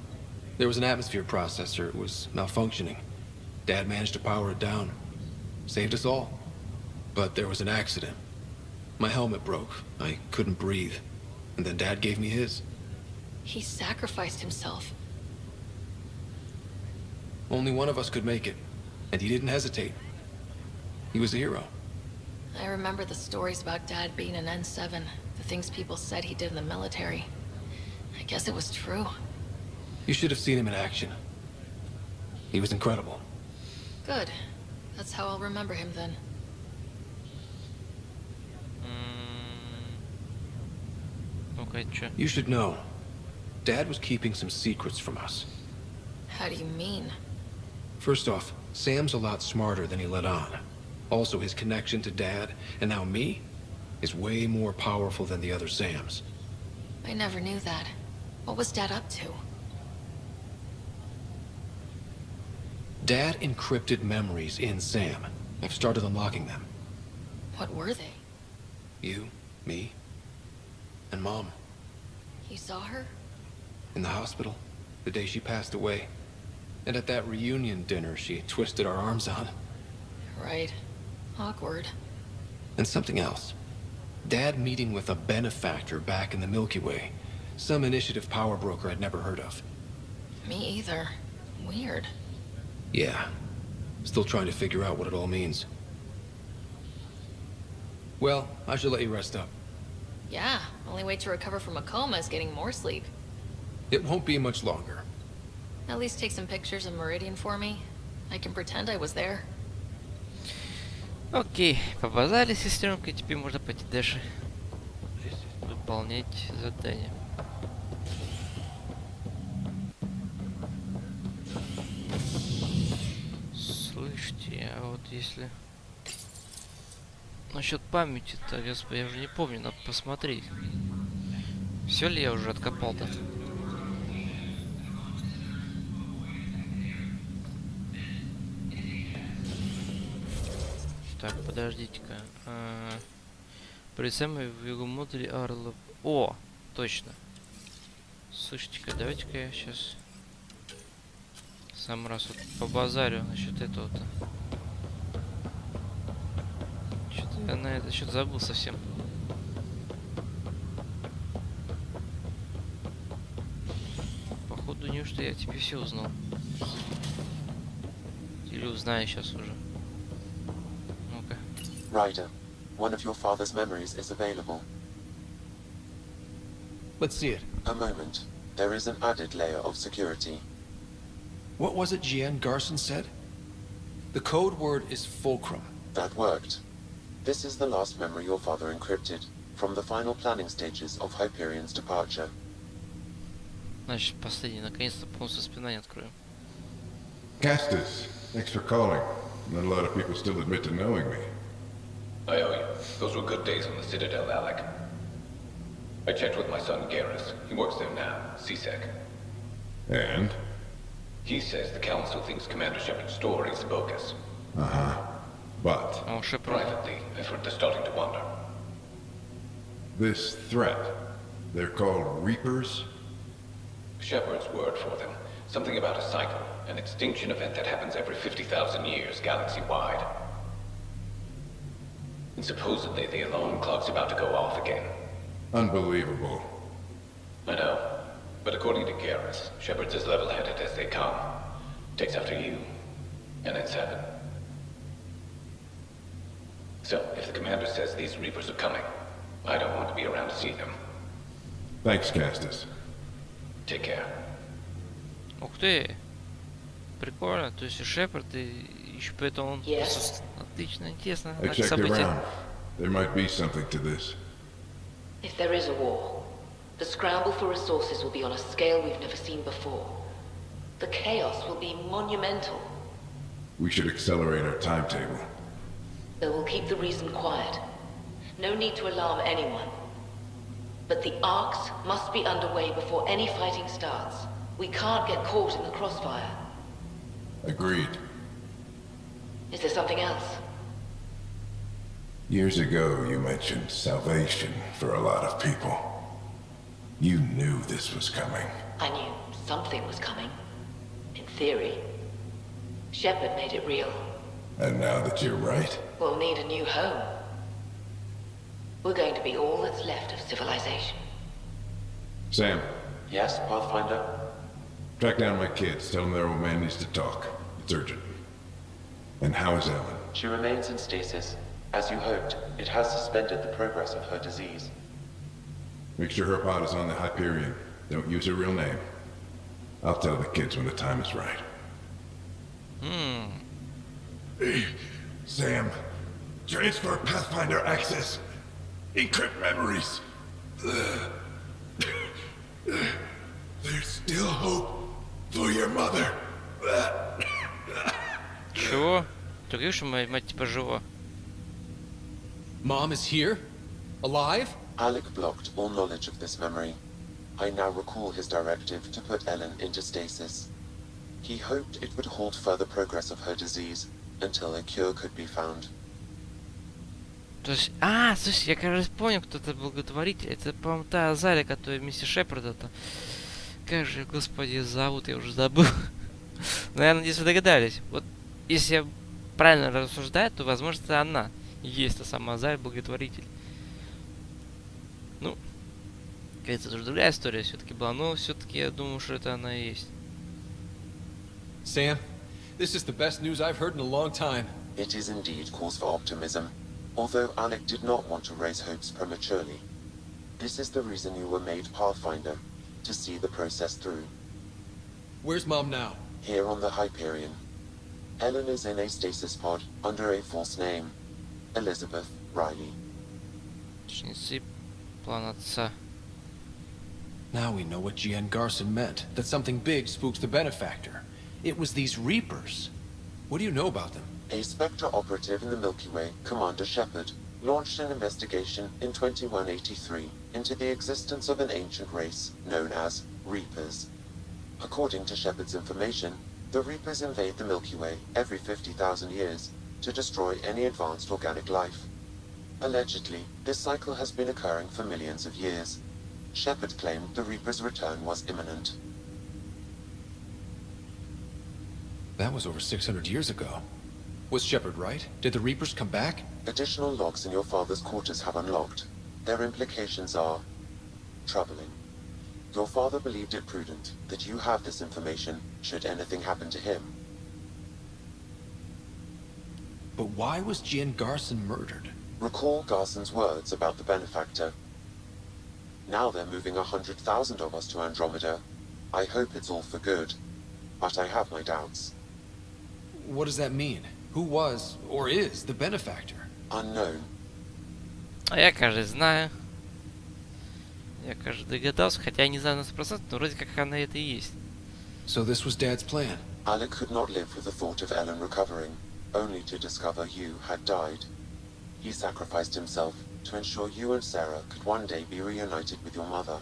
There was an atmosphere processor. It was malfunctioning. Dad managed to power it down. Saved us all. But there was an accident. My helmet broke. I couldn't breathe. And then Dad gave me his. He sacrificed himself. Only one of us could make it. And he didn't hesitate. He was a hero. I remember the stories about Dad being an N7. The things people said he did in the military. I guess it was true. You should have seen him in action. He was incredible. Good. That's how I'll remember him then. Okay, sure. You should know. Dad was keeping some secrets from us. How do you mean? First off, Sam's a lot smarter than he let on. Also, his connection to Dad, and now me, is way more powerful than the other Sams. I never knew that. What was Dad up to? Dad encrypted memories in Sam. I've started unlocking them. What were they? You, me, and Mom. You saw her? In the hospital, the day she passed away. And at that reunion dinner she twisted our arms on. Right. Awkward. And something else. Dad meeting with a benefactor back in the Milky Way. Some initiative power broker I'd never heard of. Me either. Weird. Yeah. Still trying to figure out what it all means. Well, I should let you rest up. Yeah, only way to recover from a coma is getting more sleep. It won't be much longer. At least take some pictures of Meridian for me. I can pretend I was there. Окей, побазали с сестренкой, теперь можно пойти дальше выполнять задание. Слышите, а вот если... Насчет памяти-то, господи, я уже не помню, надо посмотреть. Все ли я уже откопал-то? Так, подождите-ка. При самой в его модуле Арлов... О, точно. Слушайте-ка, давайте-ка я сейчас сам раз вот побазарю насчет этого-то. Что-то я на это счет забыл совсем. Походу, неужто я теперь все узнал. Или узнаю сейчас уже. Ryder, one of your father's memories is available. Let's see it. A moment. There is an added layer of security. What was it Jian Garson said? The code word is fulcrum. That worked. This is the last memory your father encrypted, from the final planning stages of Hyperion's departure. Значит, последний. Наконец-то полностью воспоминания открою. Castus, thanks for calling. Not a lot of people still admit to knowing me. I owe you. Those were good days on the Citadel, Alec. I checked with my son, Garrus. He works there now, CSEC. And? He says the Council thinks Commander Shepard's story is bogus. Uh-huh. But? Oh, Shepard. Privately, I've heard they're starting to wonder. This threat, they're called Reapers? Shepard's word for them. Something about a cycle, an extinction event that happens every 50,000 years, galaxy-wide. And supposedly the alarm clock's about to go off again. Unbelievable. I know. But according to Garrus, Shepard's as level-headed as they come. Takes after you. And then 7. So, if the commander says these Reapers are coming, I don't want to be around to see them. Thanks, Castus. Take care. Ух ты! Прикольно, то есть и Шепард, и еще поэтому он... Yes. Отлично, интересно. I checked around. There might be something to this. If there is a war, the scramble for resources will be on a scale we've never seen before. The chaos will be monumental. We should accelerate our timetable. Though we'll keep the reason quiet. No need to alarm anyone. But the arcs must be underway before any fighting starts. We can't get caught in the crossfire. Agreed. Is there something else? Years ago, you mentioned salvation for a lot of people. You knew this was coming. I knew something was coming. In theory. Shepard made it real. And now that you're right, We'll need a new home. We're going to be all that's left of civilization. Sam, Yes, Pathfinder? track down my kids. Tell them their old man needs to talk. It's urgent. And how is Ellen? She remains in stasis. As you hoped, it has suspended the progress of her disease. Make sure her pod is on the Hyperion. Don't use her real name. I'll tell the kids when the time is right. Hey, Sam. Transfer Pathfinder access. Encrypt memories. There's still hope for your mother. Чего? Ты говоришь, что моя мать типа жива? Mom is here? Alive? Alec blocked all knowledge of this memory. I now recall his directive to put Ellen into stasis. He hoped it would halt further progress of her disease until a cure could be found. То есть... слушай, я, кажется, понял, кто это благотворитель. Это, по-моему, та Азалия, которая миссис Шепарда-то. Как же, господи, зовут, я уже забыл. Но я надеюсь, вы догадались. Вот, если я правильно рассуждаю, то, возможно, это она и есть та самая Азалия, благотворитель. Ну, кажется, это уже другая история все-таки была, но все-таки я думаю, что это она и есть. Sam, this is the best news I've heard in a long time. It is indeed cause for optimism, although Alec did not want to raise hopes prematurely. This is the reason you were made Pathfinder, to see the process through. Where's Mom now? Here on the Hyperion. Ellen is in a stasis pod under a false name, Elizabeth Riley. Ученицы плана отца. Now we know what G.N. Garson meant, that something big spooked the benefactor. It was these Reapers. What do you know about them? A Spectre operative in the Milky Way, Commander Shepard, launched an investigation in 2183 into the existence of an ancient race known as Reapers. According to Shepard's information, the Reapers invade the Milky Way every 50,000 years to destroy any advanced organic life. Allegedly, this cycle has been occurring for millions of years. Shepard claimed the Reapers' return was imminent. That was over 600 years ago. Was Shepard right? Did the Reapers come back? Additional logs in your father's quarters have unlocked. Their implications are troubling. Your father believed it prudent that you have this information should anything happen to him. But why was G.N. Garson murdered? Recall Garson's words about the benefactor. Now they're moving 100,000 of us to Andromeda. I hope it's all for good, but I have my doubts. What does that mean? Who was, or is, the benefactor? Unknown. А я, кажется, знаю. Я, кажется, догадался, хотя я не знаю на 100%, но вроде как она это и есть. So this was Dad's plan? Alec could not live with the thought of Ellen recovering, only to discover you had died. He sacrificed himself to ensure you and Sarah could one day be reunited with your mother.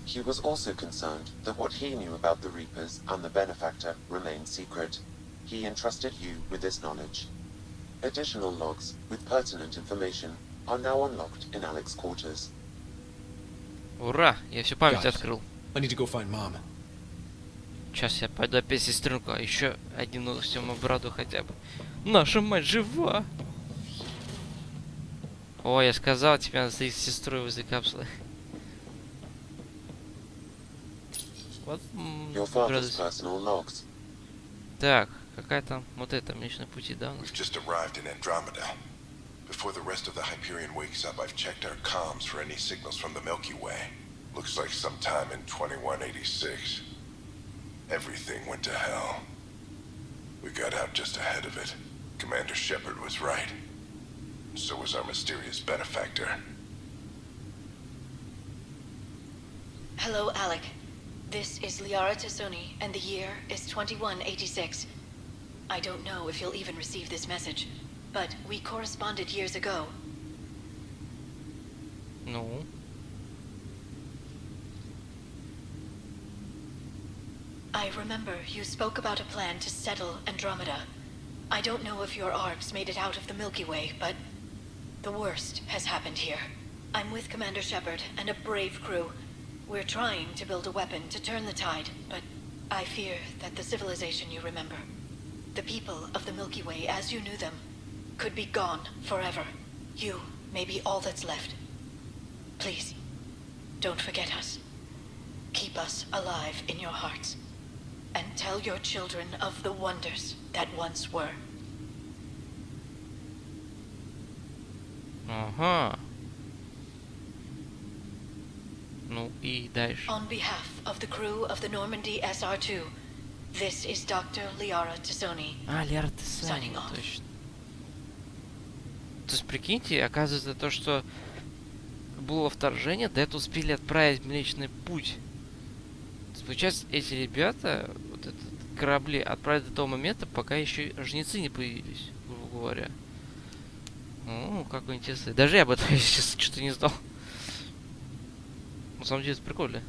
He was also concerned that what he knew about the Reapers and the benefactor remained secret. He entrusted you with this knowledge. Additional logs with pertinent information are now unlocked in Alec's quarters. Ура! Я всю память открыл. I need to go find Mom. Сейчас я пойду опять сестренку, а еще один новость ему обрадую хотя бы. Наша мать жива! О, я сказал, тебе надо стоять с сестрой возле капсулы. Вот, так, какая там, вот это, Млечный Пути, да? We've just arrived in Andromeda. Before the rest of the Hyperion wakes up, I've checked our comms for any signals from the Milky Way. Looks like sometime in 2186. Everything went to hell. We got out just ahead of it. Commander Shepard was right. So was our mysterious benefactor. Hello, Alec. This is Liara Tassoni, and the year is 2186. I don't know if you'll even receive this message, but we corresponded years ago. Ну? I remember you spoke about a plan to settle Andromeda. I don't know if your arcs made it out of the Milky Way, but the worst has happened here. I'm with Commander Shepard and a brave crew. We're trying to build a weapon to turn the tide, but I fear that the civilization you remember, the people of the Milky Way as you knew them, could be gone forever. You may be all that's left. Please, don't forget us. Keep us alive in your hearts. And tell your children of the wonders that once were. Ага. Ну и дальше. On behalf of the crew of the Normandy SR2, this is Dr. Liara Tassoni. Liara Tassoni, точно. То есть, прикиньте, оказывается, то, что было вторжение, до этого успели отправить в Млечный Путь. То есть, получается, эти ребята, вот этот корабли, отправили до того момента, пока еще жнецы не появились, грубо говоря. Ну, какой интересный. Даже я об этом сейчас что-то не знал. На самом деле, это прикольно.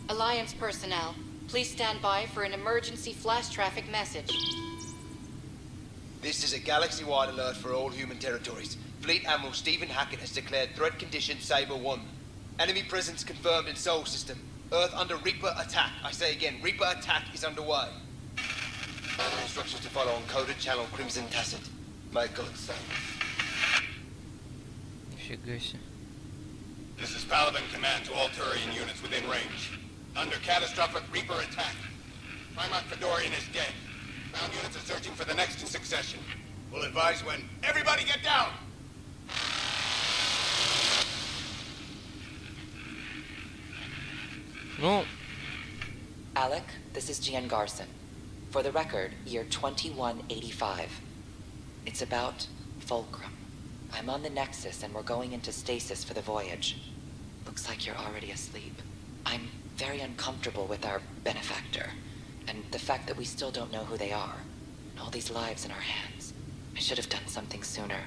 Alliance personnel, please stand by for an emergency flash traffic message. This is a galaxy-wide alert for all human territories. Fleet Admiral Stephen Hackett has declared threat condition Saber 1. Enemy presence confirmed in Sol System. Earth under Reaper attack. I say again, Reaper attack is underway. Instructions to follow on coded channel Crimson Tacit. May God save. Нифига себе. This is Paladin command to all Turian units within range. Under catastrophic Reaper attack. Primarch Fedorian is dead. Ground units are searching for the next in succession. We'll advise when. Everybody get down! No. Alec, this is Gian Garson. For the record, year 2185. It's about Fulcrum. I'm on the Nexus and we're going into stasis for the voyage. Looks like you're already asleep. I'm very uncomfortable with our benefactor, and the fact that we still don't know who they are, and all these lives in our hands. I should have done something sooner.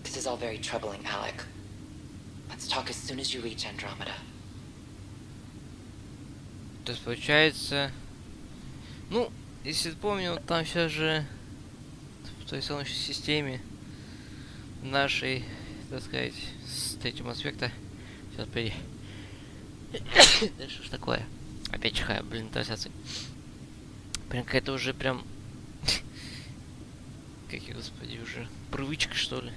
This is all very troubling, Alec. Let's talk as soon as you reach Andromeda. То есть получается, ну, если помню, там сейчас же в той солнечной системе нашей, так сказать, с третьего аспекта. Сейчас пойди. Да что ж такое? Опять чихаю, блин, трансляция. Прям какая-то уже прям... Какие, господи, уже привычка, что ли.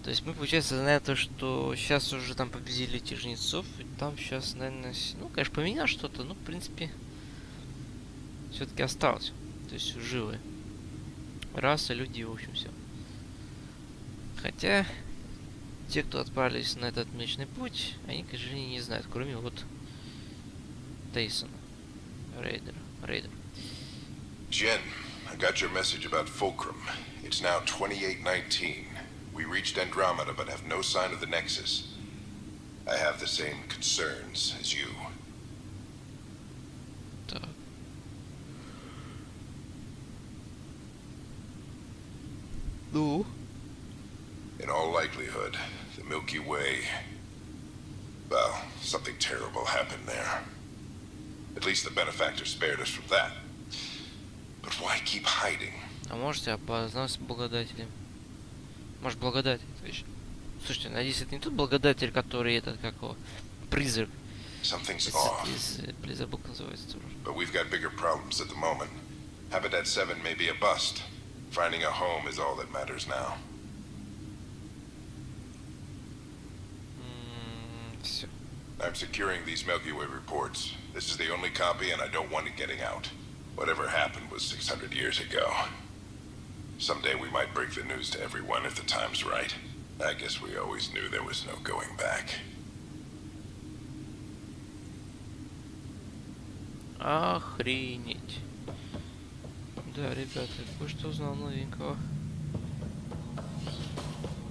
То есть мы, получается, знаем то, что сейчас уже там победили этих жнецов. И там сейчас, наверное, ну, конечно, поменял что-то, но, в принципе, все-таки осталось. То есть живы. Раса, люди, в общем, все. Хотя, те, кто отправились на этот Млечный Путь, они, к сожалению, не знают, кроме вот Тейсона. Рейдер. Jen, I got your message about Fulcrum. It's now 2819. We reached Andromeda but have no sign of the Nexus. I have the same concerns as you. Ну? In all likelihood, the Milky Way... Well, something terrible happened there. At least the benefactor spared us from that. But why keep hiding? А можете опознать с благодателем? Может, благодатель, точно. Слушайте, надеюсь, это не тот благодатель, который этот, как его, призрак. Something's off. Призрак называется тоже. But we've got bigger problems at the moment. Habitat 7 may be a bust. Finding a home is all that matters now. Все. I'm securing these Milky Way reports. This is the only copy and I don't want it getting out. Whatever happened was 600 years ago. Someday we might break the news to everyone if the time's right. I guess we always knew there was no going back. Охренеть. Да, ребята, кое-что узнал новенького.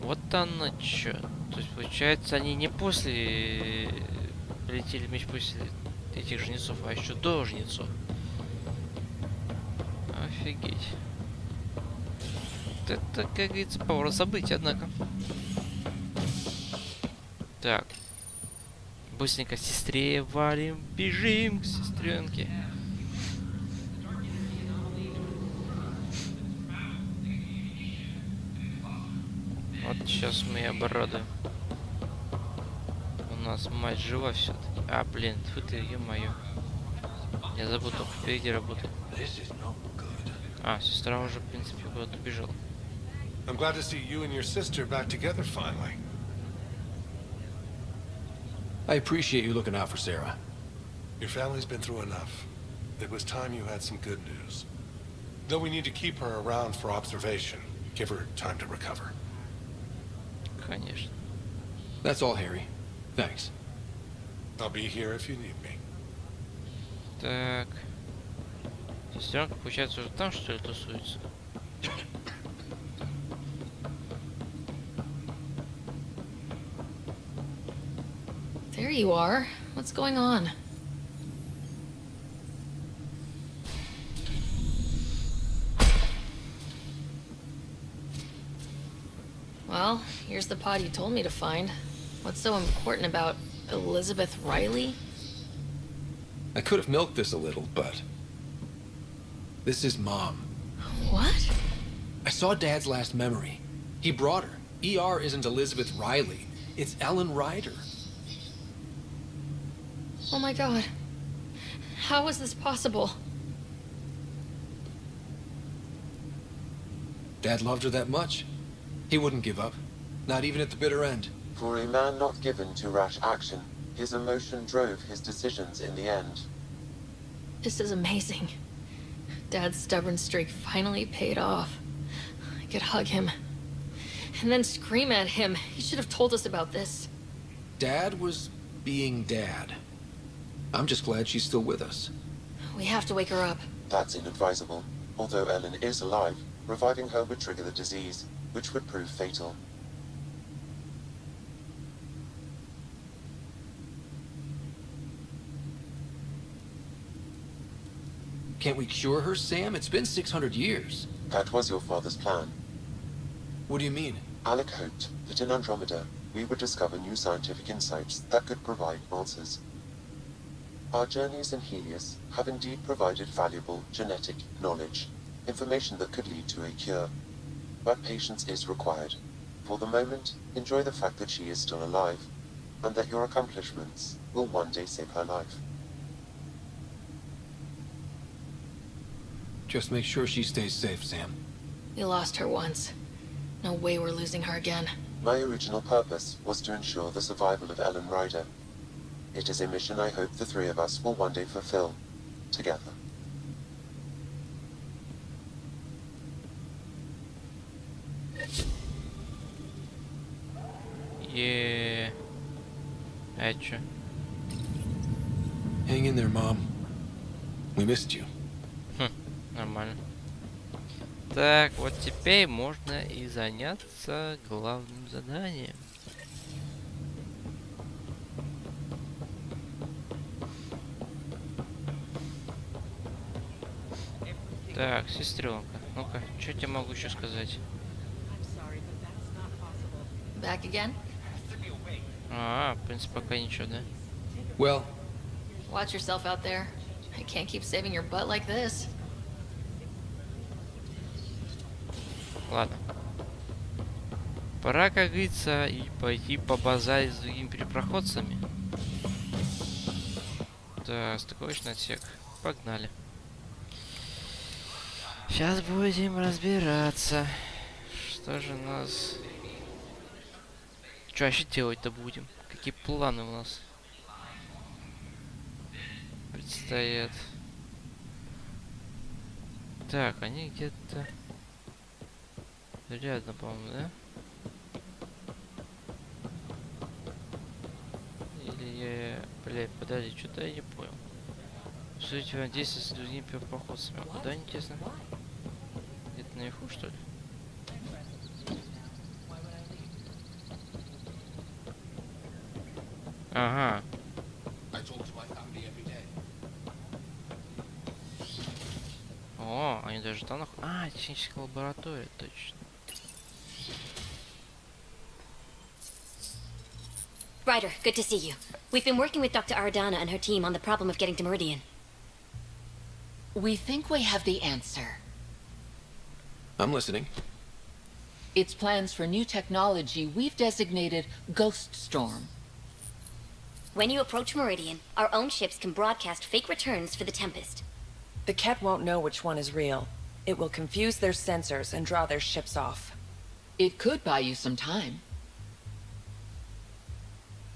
Вот оно чё. То есть, получается, они не после прилетели меч после этих жнецов, а еще до жнецов. Офигеть. Вот это, как говорится, поворот событий, однако. Так. Быстренько к сестре валим, бежим к сестренке. Вот сейчас мы ее обрадуем. У нас мать жива все-таки. А, блин, тьфу ты, ё-моё. Я забыл, только впереди работает. А, сестра уже, в принципе, куда-то убежала. I'm glad to see you and your sister back together finally. I appreciate you looking out for Sarah. Your family's been through enough. It was time you had some good news. Though we need to keep her around for observation. Give her time to recover. Конечно. That's all, Harry. Thanks. I'll be here if you need me. Так. Сестренка, получается, уже там, что ли, тусуется? There you are. What's going on? Well, here's the pod you told me to find. What's so important about Elizabeth Riley? I could have milked this a little, but... This is Mom. What? I saw Dad's last memory. He brought her. ER isn't Elizabeth Riley. It's Ellen Ryder. Oh my god. How is this possible? Dad loved her that much. He wouldn't give up. Not even at the bitter end. For a man not given to rash action, his emotion drove his decisions in the end. This is amazing. Dad's stubborn streak finally paid off. I could hug him. And then scream at him. He should have told us about this. Dad was being Dad. I'm just glad she's still with us. We have to wake her up. That's inadvisable. Although Ellen is alive, reviving her would trigger the disease, which would prove fatal. Can't we cure her, Sam? It's been 600 years. That was your father's plan. What do you mean? Alec hoped that in Andromeda, we would discover new scientific insights that could provide answers. Our journeys in Helios have indeed provided valuable genetic knowledge, information that could lead to a cure. But patience is required. For the moment, enjoy the fact that she is still alive, and that your accomplishments will one day save her life. Just make sure she stays safe, Sam. We lost her once. No way we're losing her again. My original purpose was to ensure the survival of Ellen Ryder. It is a mission I hope the three of us will one day fulfill, together. Yeah. Etcha. Hang in there, Mom. We missed you. Нормально. Так, вот теперь можно и заняться главным заданием. Так, сестренка, ну-ка, что тебе могу еще сказать? Back again? В принципе, пока ничего, да? Well... Watch yourself out there. I can't keep saving your butt like this. Ладно. Пора, как говорится, и пойти побазарить с другими перепроходцами. Так, стыковочный отсек. Погнали. Сейчас будем разбираться. Что же у нас... Что вообще делать-то будем? Какие планы у нас предстоят? Так, они где-то... рядом, по-моему, да? Или я... Блядь, подожди, что-то я не понял. Суть в действии с другими первопроходцами. А куда, интересно? Где-то наверху, что ли? Ага. О, они даже там нахуй... техническая лаборатория, точно. Ryder, good to see you. We've been working with Dr. Ardana and her team on the problem of getting to Meridian. We think we have the answer. I'm listening. It's plans for new technology we've designated Ghost Storm. When you approach Meridian, our own ships can broadcast fake returns for the Tempest. The Ket won't know which one is real. It will confuse their sensors and draw their ships off. It could buy you some time.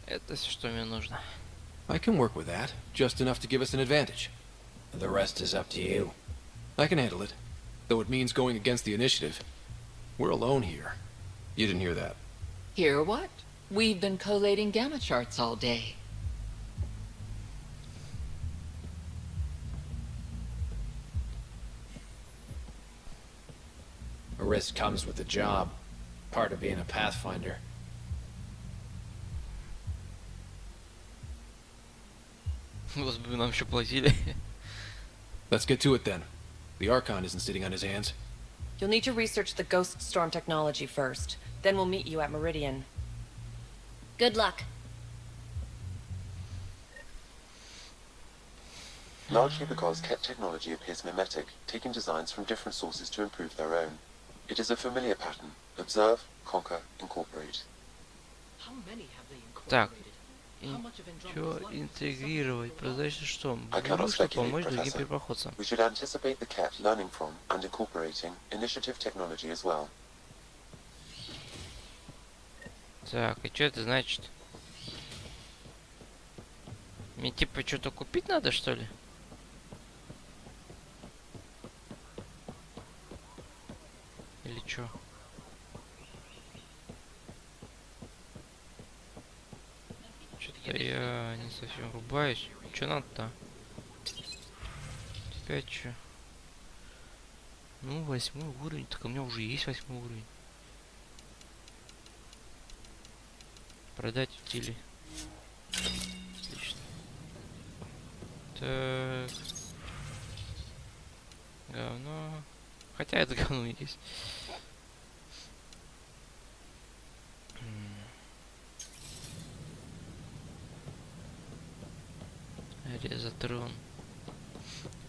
Это все, что мне нужно. I can work with that. Just enough to give us an advantage. The rest is up to you. I can handle it. Though it means going against the initiative. We're alone here. You didn't hear that. Hear what? We've been collating gamma charts all day. A risk comes with the job. Part of being a Pathfinder. Вот бы нам еще платили. Let's get to it then. The Archon isn't sitting on his hands. You'll need to research the Ghost Storm technology first. Then we'll meet you at Meridian. Good luck. Largely because Ket technology appears mimetic, taking designs from different sources to improve their own. It is a familiar pattern. Observe, conquer, incorporate. Так. Что интегрировать? Произойдет что? Нужно помочь другим первопроходцам. We should anticipate the Ket learning from and incorporating initiative technology as well. Так, и что это значит? Мне типа что-то купить надо, что ли? Или чё? Что-то я не совсем рубаюсь. Чё надо-то? Опять чё? Ну, 8 уровень. Так у меня уже есть 8 уровень. Продать в стиле. Отлично. Так. Говно. Хотя это говно и есть. Резотрон.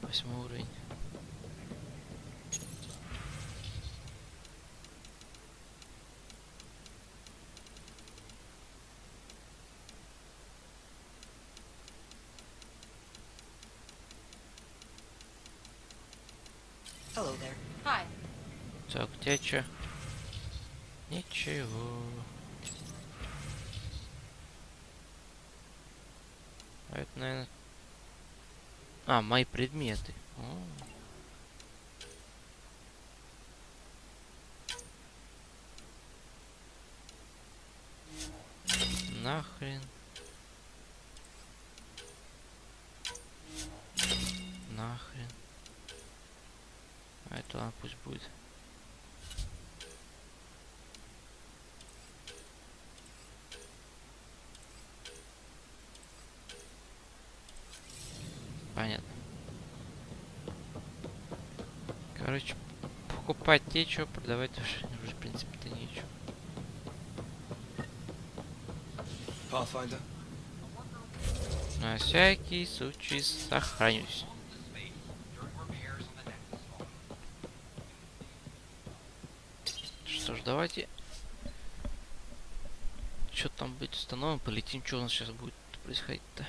8 уровень. Hello there. Hi. Так, у тебя чё? Ничего. А это, наверное... А, мои предметы. О. Нахрен. Нахрен. А это ладно, пусть будет. Понятно. Короче, покупать нечего, продавать уже в принципе-то нечего. Pathfinder. На всякий случай сохранюсь. Что ж, давайте. Что там будет установлено, полетим, что у нас сейчас будет происходить-то.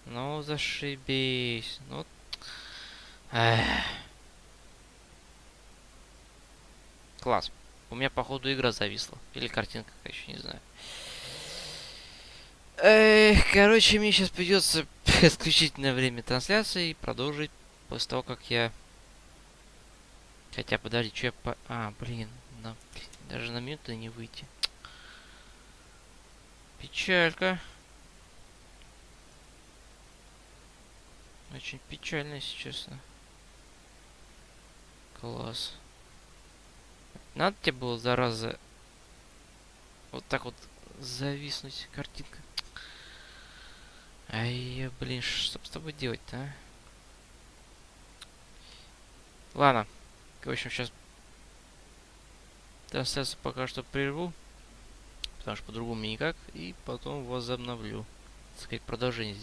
Ну, зашибись. Ну... Эх. Класс. У меня, походу, игра зависла. Или картинка, еще не знаю. Эх, короче, мне сейчас придется исключительное время трансляции и продолжить После того, как я... Хотя, подожди, что я по... А, блин, даже на минуту не выйти. Печалька. Очень печально, если честно. Класс. Надо тебе было, зараза, вот так вот зависнуть, картинка. Ай, блин, что с тобой делать-то, а? Ладно. В общем, сейчас трансляцию пока что прерву. Потому что по-другому никак. И потом возобновлю. Так сказать, продолжение сделаю.